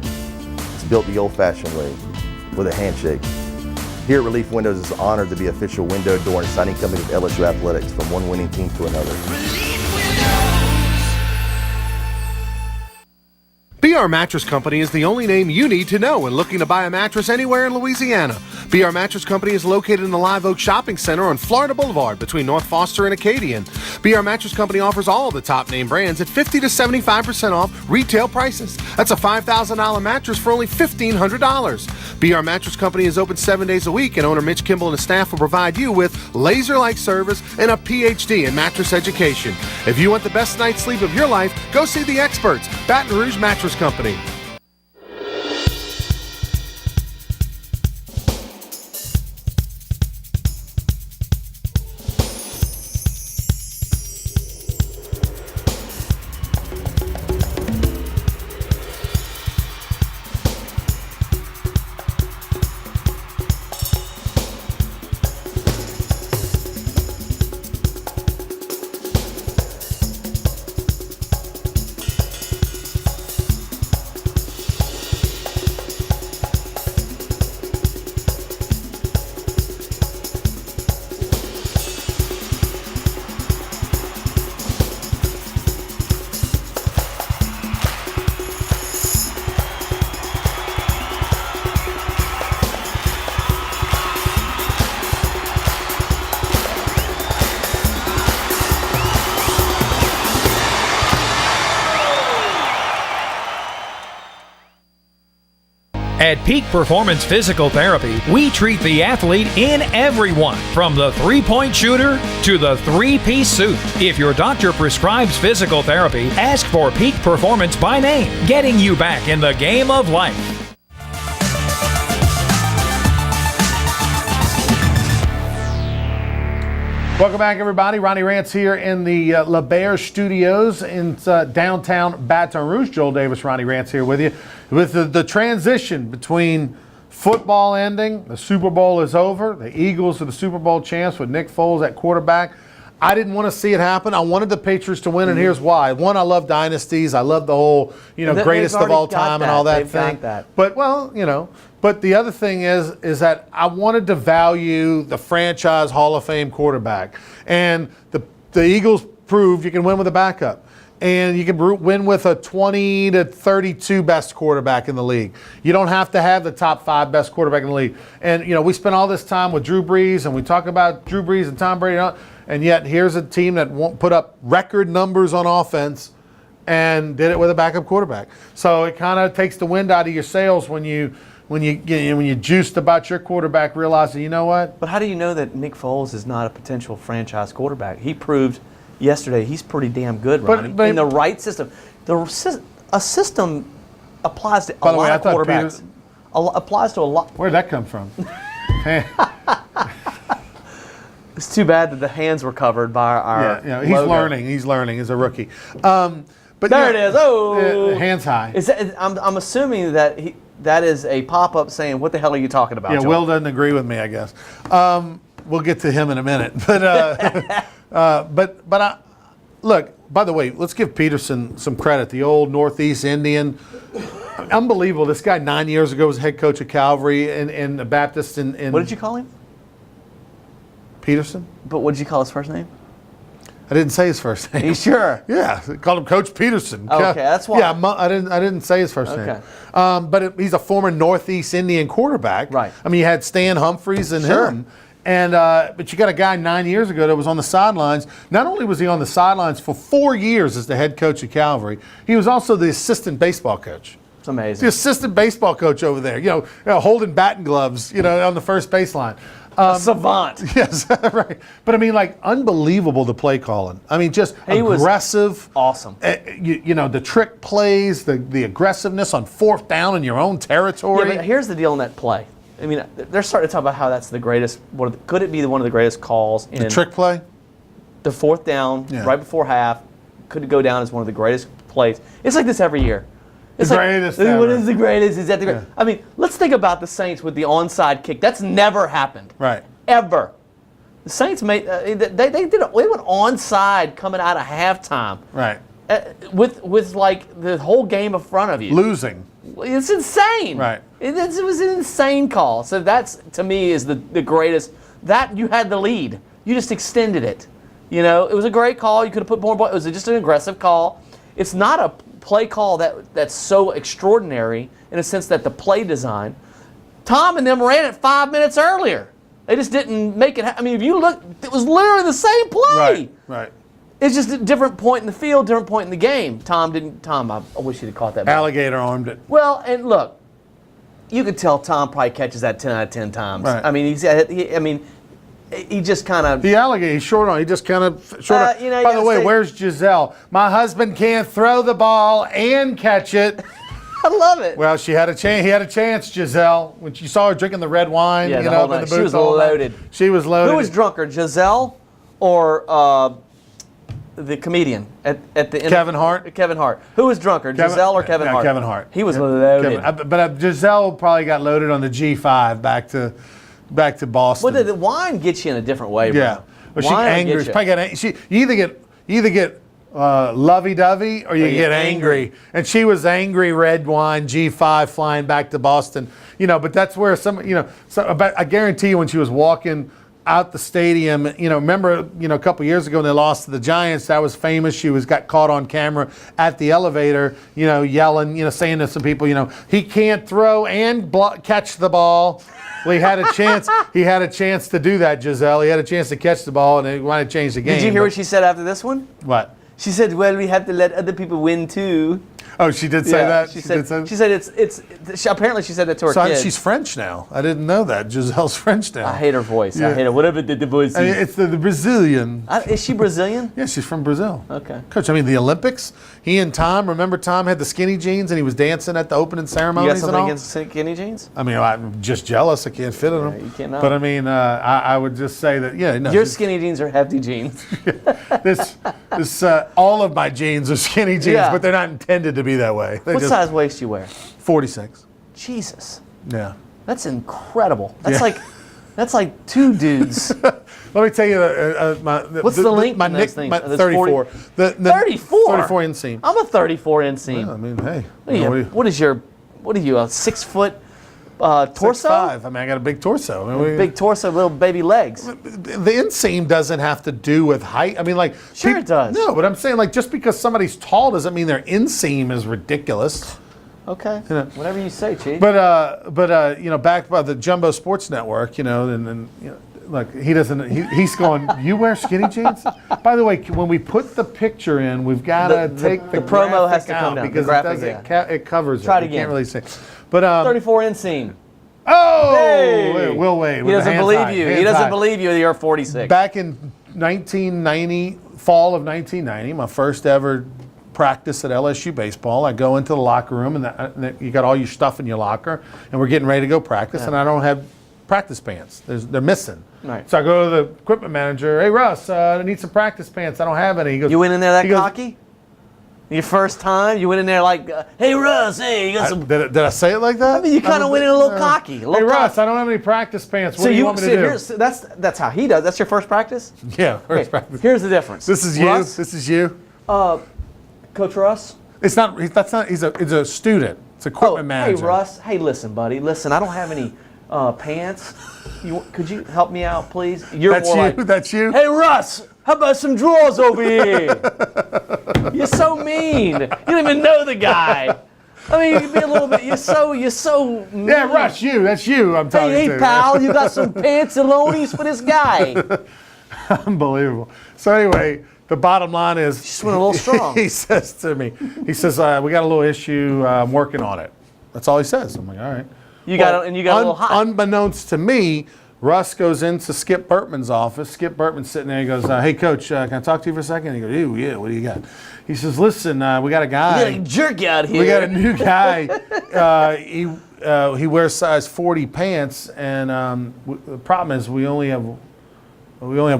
It's built the old-fashioned way, with a handshake. Here at Relief Windows, it's an honor to be official window, door, and siding company of LSU Athletics, from one winning team to another. Relief windows. BR Mattress Company is the only name you need to know when looking to buy a mattress anywhere in Louisiana. BR Mattress Company is located in the Live Oak Shopping Center on Florida Boulevard between North Foster and Acadian. BR Mattress Company offers all the top name brands at 50 to 75% off retail prices. That's a $5,000 mattress for only $1,500. BR Mattress Company is open 7 days a week, and owner Mitch Kimball and his staff will provide you with laser-like service and a PhD in mattress education. If you want the best night's sleep of your life, go see the experts, Baton Rouge Mattress Company. At Peak Performance Physical Therapy, we treat the athlete in everyone, from the three-point shooter to the three-piece suit. If your doctor prescribes physical therapy, ask for Peak Performance by name, getting you back in the game of life. Welcome back, everybody. Ronnie Rance here in the LeBaire Studios in downtown Baton Rouge. Joel Davis, Ronnie Rance here with you. With the transition between Football ending. The Super Bowl is over. The Eagles are the Super Bowl champs with Nick Foles at quarterback. I didn't want to see it happen. I wanted the Patriots to win, and here's why. One, I love dynasties. I love the whole, They've greatest of already all got time and that. all that They've got thing. that. But, but the other thing is that I wanted to value the franchise Hall of Fame quarterback. And the Eagles proved you can win with a backup. And you can win with a 20 to 32 best quarterback in the league. You don't have to have the top 5 best quarterback in the league. And, we spent all this time with Drew Brees, and we talk about Drew Brees and Tom Brady, and yet here's a team that won't put up record numbers on offense and did it with a backup quarterback. So it kind of takes the wind out of your sails when you juiced about your quarterback, realizing, you know what? But how do you know that Nick Foles is not a potential franchise quarterback? He proved yesterday he's pretty damn good, Ronnie. But in the right system. A system applies to By a the way, lot I of thought quarterbacks. Applies to a lot. Where'd that come from? It's too bad that the hands were covered by our he's logo. learning. He's learning as a rookie. But There it is. Oh, hands high. I'm assuming that is a pop-up saying, "What the hell are you talking about?" Yeah, Joel?" Will doesn't agree with me, I guess. We'll get to him in a minute. But look, by the way, let's give Peterson some credit. The old Northeast Indian. Unbelievable. This guy 9 years ago was head coach of Calvary and the Baptist in What did you call him? Peterson? But what did you call his first name? I didn't say his first name. Are you sure? Yeah, I called him Coach Peterson. Okay, that's why. Yeah, I didn't say his first Okay. name. But he's a former Northeast Indian quarterback. Right. I mean, you had Stan Humphries and Sure. him. And but you got a guy 9 years ago that was on the sidelines. Not only was he on the sidelines for 4 years as the head coach of Calvary, he was also the assistant baseball coach. It's amazing. The assistant baseball coach over there, holding batting gloves, on the first baseline. A savant. Yes, right. But I mean, unbelievable the play calling. I mean, just He was aggressive. awesome. The trick plays, the aggressiveness on 4th down in your own territory. Yeah, but here's the deal in that play. I mean, they're starting to talk about how that's the greatest. Could it be one of the greatest calls in the trick play. the 4th down, Yeah. right before half? Could it go down as one of the greatest plays? It's like this every year. It's The like, greatest What ever. is the greatest? Is that the greatest? Yeah. I mean, let's think about the Saints with the onside kick. That's never happened. Right. Ever. The Saints made they went onside coming out of halftime. Right. With the whole game in front of you. Losing. It's insane. Right. It was an insane call. So that's, to me, is the greatest. That you had the lead. You just extended it. It was a great call. You could have put more. It was just an aggressive call. It's not a play call that's so extraordinary in a sense that the play design. Tom and them ran it 5 minutes earlier. They just didn't make it. I mean, if you look, it was literally the same play. Right. Right. It's just a different point in the field, different point in the game. Tom, I wish he'd have caught that ball. Alligator armed it. Well, and look, you could tell Tom probably catches that 10 out of 10 times. Right. I mean, he just kind of. The alligator, he's short on. He just kind of short on. you know, you By the gotta way, say- where's Giselle? My husband can't throw the ball and catch it. I love it. Well, she had a chance. He had a chance, Giselle, when you saw her drinking the red wine. Yeah, you the know, whole up in night. the She booth was the whole night. loaded. She was loaded. Who was drunker, Giselle or the comedian at the end? Kevin Hart? Kevin Hart. Who was drunker, Giselle or Kevin Hart? Kevin Hart. He was loaded. But Giselle probably got loaded on the G5 back to Boston. Well, the wine gets you in a different way, bro. Yeah. Well, she Wine will angry. get She you. probably got you either get lovey-dovey or you get angry. And she was angry. Red wine G5 flying back to Boston. But that's where I guarantee you when she was walking out the stadium, remember, a couple years ago when they lost to the Giants, that was famous. She got caught on camera at the elevator, yelling, saying to some people, he can't throw and catch the ball. Well, he had a chance. He had a chance to do that, Giselle. He had a chance to catch the ball, and it might have changed the game. Did you hear what she said after this one? What? She said, "Well, we have to let other people win too." Oh, she did say that? She did said. say She said it's. Apparently, she said that to her So kids. she's French now. I didn't know that. Giselle's French now. I hate her voice. Yeah. I hate her. Whatever the voice is. I mean, it's the Brazilian. Is she Brazilian? Yeah, she's from Brazil. Okay. Coach, I mean, the Olympics, he and Tom, remember Tom had the skinny jeans and he was dancing at the opening You got ceremonies and something all? against skinny jeans? I mean, I'm just jealous. I can't fit in them. you cannot. But I mean, I would just say that, yeah. No, Your skinny jeans are hefty jeans. this all of my jeans are skinny jeans, Yeah. but they're not intended to be that way. They What just- size waist you wear? 46. Jesus. Yeah. That's incredible. That's like two dudes. Let me tell you, What's the length my in those things? my Are those 34. 40? The 34. 34 inseam. I'm a 34 inseam. I mean, hey, What are you, a 6 foot torso? 6'5". I mean, I got a big torso. I mean, Big torso, little baby legs. the inseam doesn't have to do with height. I mean, like, Sure it does. No, but I'm saying, like, just because somebody's tall doesn't mean their inseam is ridiculous. Okay. Whatever you say, Chief. But you know, back by the Jumbo Sports Network, you know, and you know, look, he doesn't. He's going. You wear skinny jeans? By the way, when we put the picture in, we've got to take the promo has graphic to come out down. because The graphic, it covers Try it You again. can't really see. But 34 inseam. oh, Hey! Will Wade. He with the doesn't hands believe high, you. hands He doesn't high. believe you. You're 46. Back in 1990, fall of 1990, my first ever practice at LSU baseball, I go into the locker room and you got all your stuff in your locker, and we're getting ready to go practice, and I don't have practice pants. They're missing. Right. So I go to the equipment manager. Hey Russ, I need some practice pants. I don't have any. He goes, You went in there that he goes, cocky? Your first time? You went in there like, hey, Russ, hey, you got some. Did I say it like that? I mean, you kind of went in a little cocky. Hey Russ, I don't have any practice pants. What do you want me to do? That's how he does. That's your first practice? Yeah, first Okay, practice. here's the difference. This is you. Russ, This is you. Coach Russ. It's not. That's not. He's a student. It's equipment manager. Hey, Russ. Hey, listen, buddy. Listen, I don't have any pants. Could you help me out, please? You're That's more you. like, That's you. hey, Russ, how about some drawers over here? You're so mean. You don't even know the guy. I mean, you can be a little bit. You're so mean. Yeah, Russ, you. That's you. I'm talking Hey, to. pal, you got some pantalones for this guy. Unbelievable. So anyway, the bottom line is, Just went a little strong. he says to me, we got a little issue. I'm working on it. That's all he says. I'm like, all right. You got a little hot. Unbeknownst to me, Russ goes into Skip Burtman's office. Skip Burtman's sitting there. He goes, hey, Coach, can I talk to you for a second? He goes, ooh, yeah, what do you got? He says, listen, we got a guy. You got a jerky out here. We got a new guy. He wears size 40 pants, and the problem is we only have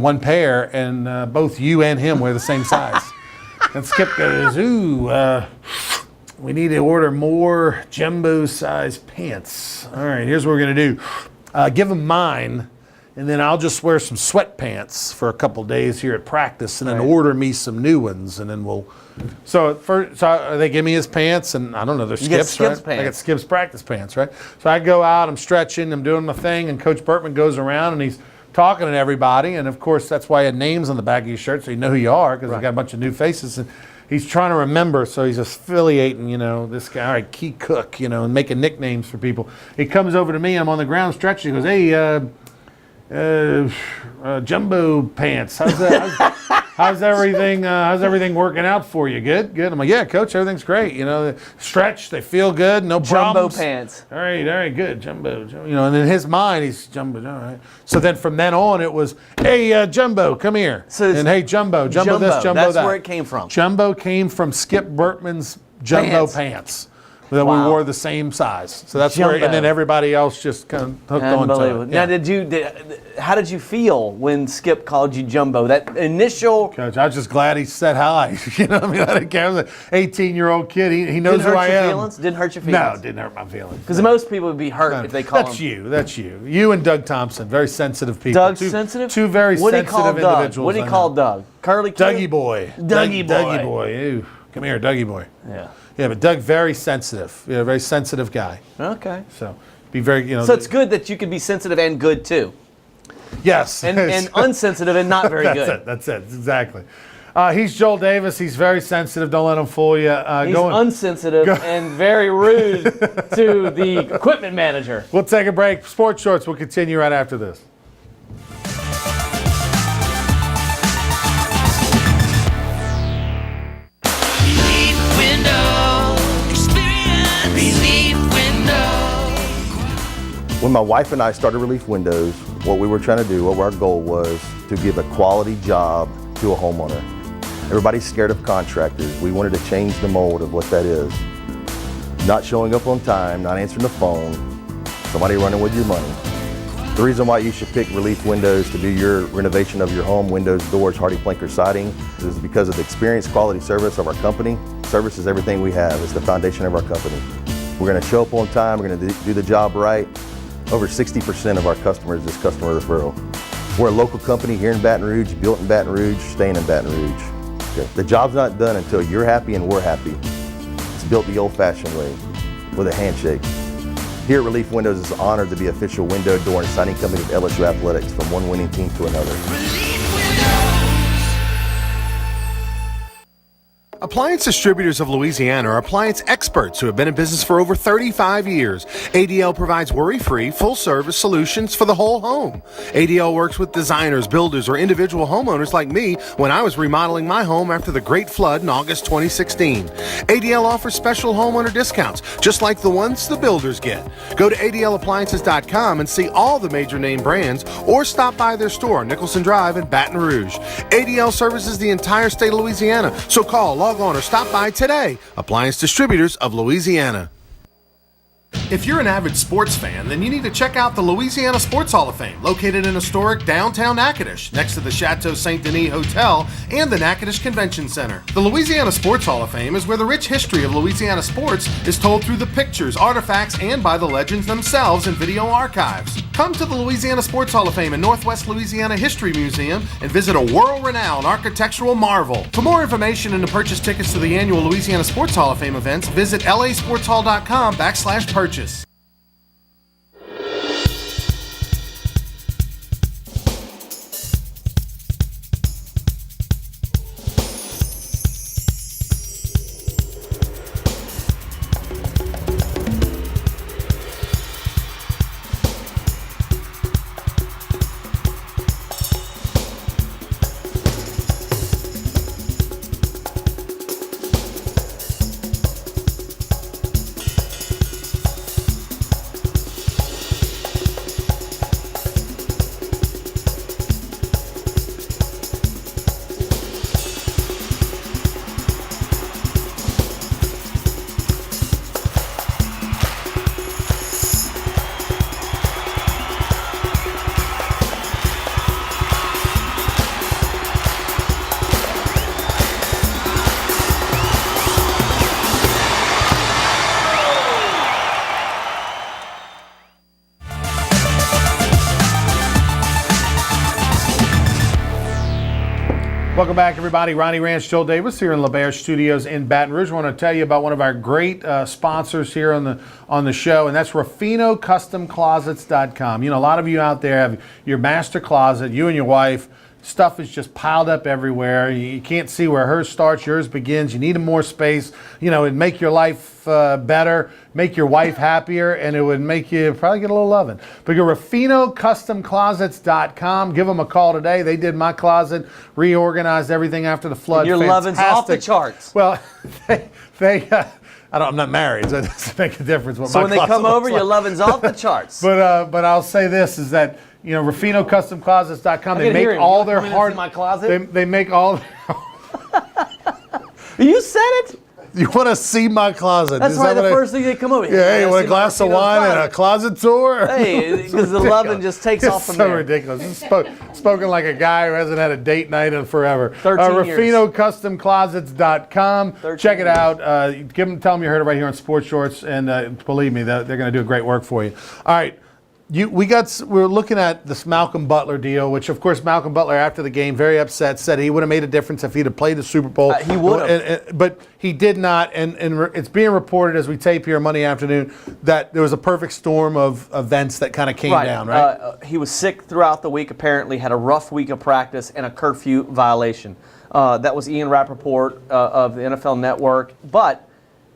one pair, and both you and him wear the same size. And Skip goes, ooh, we need to order more jumbo size pants. All right, here's what we're gonna do. Give him mine, and then I'll just wear some sweatpants for a couple days here at practice, and then order me some new ones, and then we'll. So they give me his pants, and I don't know, they're You get Skip's, Skip's right? I got pants. Skip's practice pants, right? So I go out, I'm stretching, I'm doing my thing, and Coach Burtman goes around and he's talking to everybody, and of course that's why he had names on the back of your shirt so you know who you are, because he's got a bunch of new faces, and he's trying to remember, so he's affiliating, you know, this guy, all right, Key Cook, you know, and making nicknames for people. He comes over to me, I'm on the ground stretching, he goes, hey, Jumbo Pants, how's everything working out for you? Good. I'm like, yeah, Coach, everything's great. You know, they stretch, they feel good, no Jumbo problems. pants. All right, good, Jumbo. You know, and in his mind, he's Jumbo. All right. So then from then on, it was, hey, Jumbo, come here. So it's and hey, Jumbo this, Jumbo that's that. where it came from. Jumbo came from Skip Burtman's Jumbo Pants. pants. That Wow. we wore the same size. So that's where, Jumbo. and then everybody else just kind of hooked on to Unbelievable. it. Now, Yeah. how did you feel when Skip called you Jumbo? That initial. Coach, I was just glad he said hi. You know what I mean? I didn't care. I was an 18-year-old kid. He knows Didn't who hurt I your am. feelings? Didn't hurt your No, feelings? it didn't hurt my feelings. Because most people would be hurt if they call That's him. you. That's you. You and Doug Thompson, very sensitive people. Doug's Two- sensitive? Two very What do you sensitive call Doug? individuals. What do you I call know. Doug? Curly Q? Dougie boy. Dougie boy. Dougie boy. Ew. Come here, Dougie boy. Yeah. Yeah, but Doug, very sensitive. Yeah, very sensitive guy. Okay. So be very, you know. So it's good that you can be sensitive and good too, Yes. and unsensitive and not very That's good. it. That's it. Exactly. He's Joel Davis. He's very sensitive. Don't let him fool you. He's unsensitive and very rude to the equipment manager. We'll take a break. Sports Shorts. We'll continue right after this. Relief window. Experience Relief window. When my wife and I started Relief Windows, what we were trying to do, what our goal was to give a quality job to a homeowner. Everybody's scared of contractors. We wanted to change the mold of what that is. Not showing up on time, not answering the phone, somebody running with your money. The reason why you should pick Relief Windows to do your renovation of your home, windows, doors, hardy plank, or siding, is because of the experience, quality service of our company. Service is everything we have. It's the foundation of our company. We're going to show up on time. We're going to do the job right. Over 60% of our customers is customer referral. We're a local company here in Baton Rouge, built in Baton Rouge, staying in Baton Rouge. Okay. The job's not done until you're happy and we're happy. It's built the old-fashioned way, with a handshake. Here at Relief Windows, it's an honor to be official window, door, and siding company of LSU Athletics, from one winning team to another. Relief windows. Appliance Distributors of Louisiana are appliance experts who have been in business for over 35 years. ADL provides worry-free, full-service solutions for the whole home. ADL works with designers, builders, or individual homeowners like me when I was remodeling my home after the Great Flood in August 2016. ADL offers special homeowner discounts, just like the ones the builders get. Go to ADLappliances.com and see all the major name brands, or stop by their store on Nicholson Drive in Baton Rouge. ADL services the entire state of Louisiana, so call, log on, or stop by today. Appliance Distributors of Louisiana. If you're an avid sports fan, then you need to check out the Louisiana Sports Hall of Fame, located in historic downtown Natchitoches, next to the Chateau St. Denis Hotel and the Natchitoches Convention Center. The Louisiana Sports Hall of Fame is where the rich history of Louisiana sports is told through the pictures, artifacts, and by the legends themselves in video archives. Come to the Louisiana Sports Hall of Fame and Northwest Louisiana History Museum and visit a world-renowned architectural marvel. For more information and to purchase tickets to the annual Louisiana Sports Hall of Fame events, visit lasportshall.com/purchase. Welcome back, everybody. Ronnie Ranch, Joel Davis here in LeBaire Studios in Baton Rouge. I want to tell you about one of our great sponsors here on the show, and that's RuffinoCustomClosets.com. You know, a lot of you out there have your master closet, you and your wife. Stuff is just piled up everywhere. You can't see where hers starts, yours begins. You need more space. You know, it'd make your life better, make your wife happier, and it would make you probably get a little loving. But go to RuffinoCustomClosets.com. Give them a call today. They did my closet, reorganized everything after the flood. And your lovin's off the charts. Well, I'm not married, so it doesn't make a difference what So my when they closet come over, looks your like. lovin's off the charts. But I'll say this is that, you know, RuffinoCustomClosets.com, they can hear make him. all You their want to come in and hard. see my closet? They make all. You said it. You want to see my closet? That's Is why that the what I- first thing they come over. Yeah, hey, you want a see glass of Martino's wine and a closet tour? Hey, because the loving just takes It's off from so there. ridiculous. It's spoken like a guy who hasn't had a date night in forever. 13 years. RuffinoCustomClosets.com. 13 Check it years. out. Tell them you heard it right here on Sports Shorts, and believe me, they're going to do great work for you. All right. We're looking at this Malcolm Butler deal, which of course Malcolm Butler after the game very upset said he would have made a difference if he'd have played the Super Bowl. He would have, but he did not. And it's being reported as we tape here Monday afternoon that there was a perfect storm of events that kind of came down. Right? He was sick throughout the week. Apparently, had a rough week of practice and a curfew violation. That was Ian Rappaport of the NFL Network, but.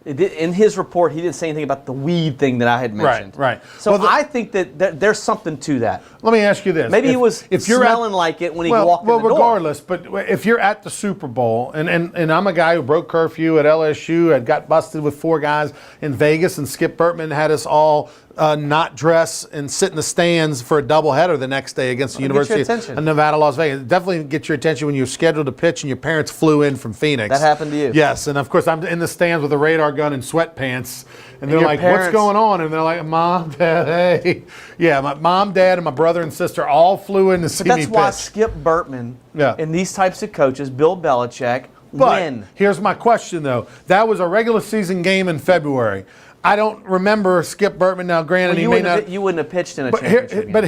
In his report, he didn't say anything about the weed thing that I had mentioned. Right. So Well, I think that there's something to that. Let me ask you this: Maybe he was smelling like it when he walked in the door. Well, regardless, but if you're at the Super Bowl, and I'm a guy who broke curfew at LSU, and got busted with 4 guys in Vegas, and Skip Bertman had us all not dress and sit in the stands for a doubleheader the next day against the University of Nevada, Las Vegas. Definitely get your attention when you're scheduled to pitch and your parents flew in from Phoenix. That happened to you? Yes, and of course I'm in the stands with a radar gun and sweatpants, and they're your like, parents- "What's going on?" And they're like, "Mom, Dad, hey." Yeah, my mom, dad, and my brother and sister all flew in to see me That's pitch. why Skip Bertman and these types of coaches, Bill Belichick, But win. here's my question, though. That was a regular season game in February. I don't remember Skip Bertman. Now, granted, Well, he may not. you wouldn't have pitched in a But, championship game. but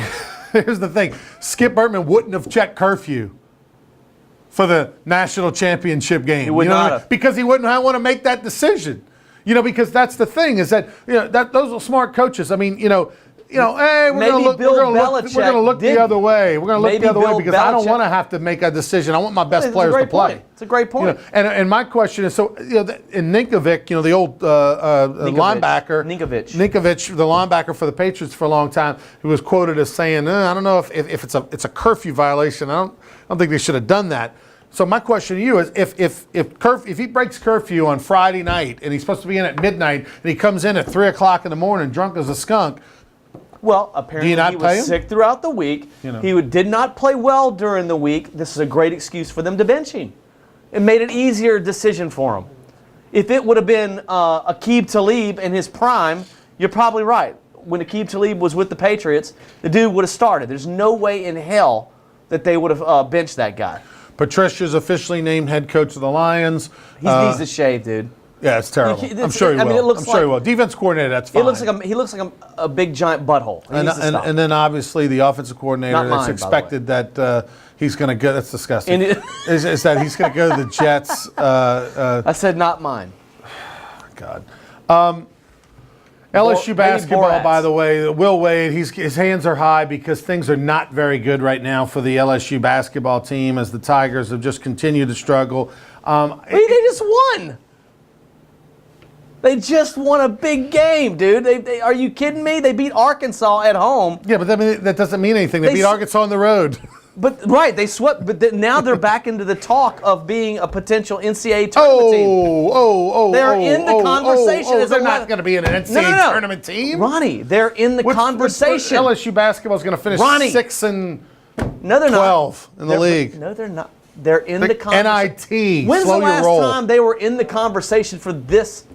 here's the thing: Skip Bertman wouldn't have checked curfew for the national championship game. He would you know not what I mean? have. Because he wouldn't want to make that decision. Because that's the thing is that those are smart coaches. I mean, hey, we're Maybe going to look. Bill We're going to look Belichick the other way. We're going to look maybe the other way Bill because I don't Belichick- want to have to make a decision. I want my best It's a players to great play. point. It's a great point. And my question is, so in Ninkovic, the old linebacker, Ninkovich. the linebacker for the Patriots for a long time, who was quoted as saying, "I don't know if it's a curfew violation. I don't think they should have done that." So my question to you is, if he breaks curfew on Friday night and he's supposed to be in at midnight and he comes in at 3:00 in the morning drunk as a skunk, Well, apparently not he pay him? was sick throughout the week. He did not play well during the week. This is a great excuse for them to bench him. It made an easier decision for him. If it would have been Aqib Talib in his prime, you're probably right. When Aqib Talib was with the Patriots, the dude would have started. There's no way in hell that they would have benched that guy. Patricia's officially named head coach of the Lions. He needs to shave, dude. Yeah, it's terrible. You can't- I'm sure he I mean, will. it looks I'm sure he like- will. Defense coordinator, that's fine. He looks like a big giant butthole. He needs to stop. And then obviously the offensive coordinator, Not it's mine, by the expected that he's going to go. That's disgusting. And is that he's going to go to the Jets? I said not mine. God. LSU Maybe basketball, Borat's. by the way, Will Wade, his hands are high because things are not very good right now for the LSU basketball team as the Tigers have just continued to struggle. They just won. They just won a big game, dude. Are you kidding me? They beat Arkansas at home. Yeah, but that doesn't mean anything. They They beat s- Arkansas on the road. But right, they swept. But now they're back into the talk of being a potential NCAA tournament team. They're in the conversation as a they're not one- going to be in an NCAA tournament team. Ronnie, they're in the conversation. LSU basketball is going to finish Ronnie. 6 and No, they're 12 not. in the league. No, they're not. They're in the conversation. NIT. When's slow the last your roll. time they were in the conversation for this,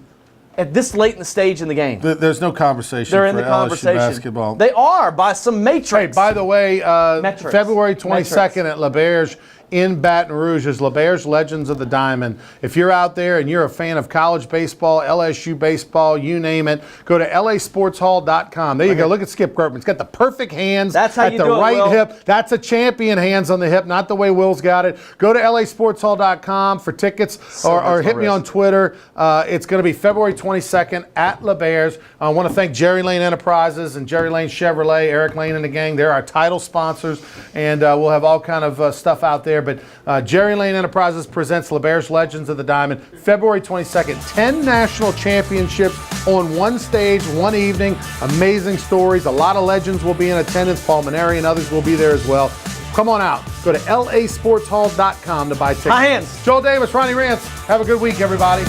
at this late in the stage in the game? There's no conversation They're in for the LSU conversation. basketball. They are by some matrix. Hey, by the way, Metrics. February 22nd at LaBerge in Baton Rouge is LaBerge Legends of the Diamond. If you're out there and you're a fan of college baseball, LSU baseball, you name it, go to lasportshall.com. There you go. Look at Skip Bertman. He's got the perfect hands That's how at you the do it, right Will. hip. That's a champion hands on the hip, not the way Will's got it. Go to lasportshall.com for tickets or hurts hit my me on wrist. Twitter. It's going to be February 22nd at LaBerge. I want to thank Jerry Lane Enterprises and Jerry Lane Chevrolet, Eric Lane and the gang. They're our title sponsors, and we'll have all kind of stuff out there. But Jerry Lane Enterprises presents LaBerge Legends of the Diamond, February 22nd. 10 national championships on one stage, one evening. Amazing stories. A lot of legends will be in attendance. Paul Maneri and others will be there as well. Come on out. Go to lasportshall.com to buy tickets. High hands. Joel Davis, Ronnie Rance. Have a good week, everybody.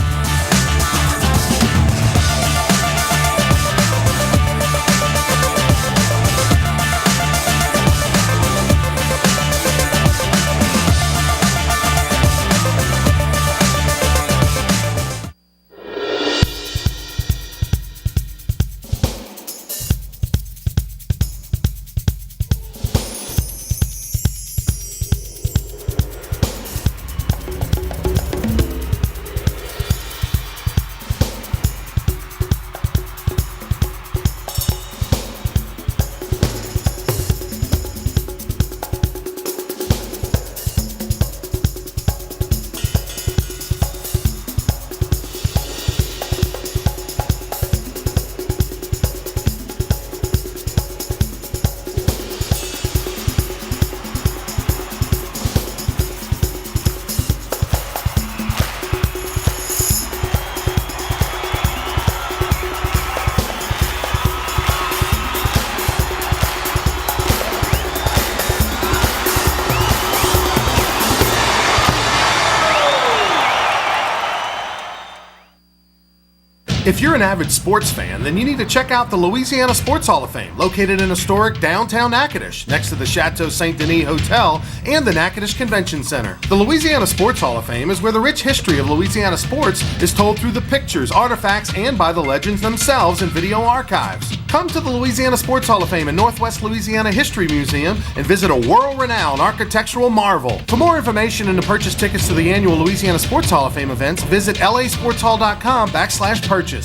If you're an avid sports fan, then you need to check out the Louisiana Sports Hall of Fame, located in historic downtown Natchitoches, next to the Chateau St. Denis Hotel and the Natchitoches Convention Center. The Louisiana Sports Hall of Fame is where the rich history of Louisiana sports is told through the pictures, artifacts, and by the legends themselves in video archives. Come to the Louisiana Sports Hall of Fame and Northwest Louisiana History Museum and visit a world-renowned architectural marvel. For more information and to purchase tickets to the annual Louisiana Sports Hall of Fame events, visit lasportshall.com/purchase.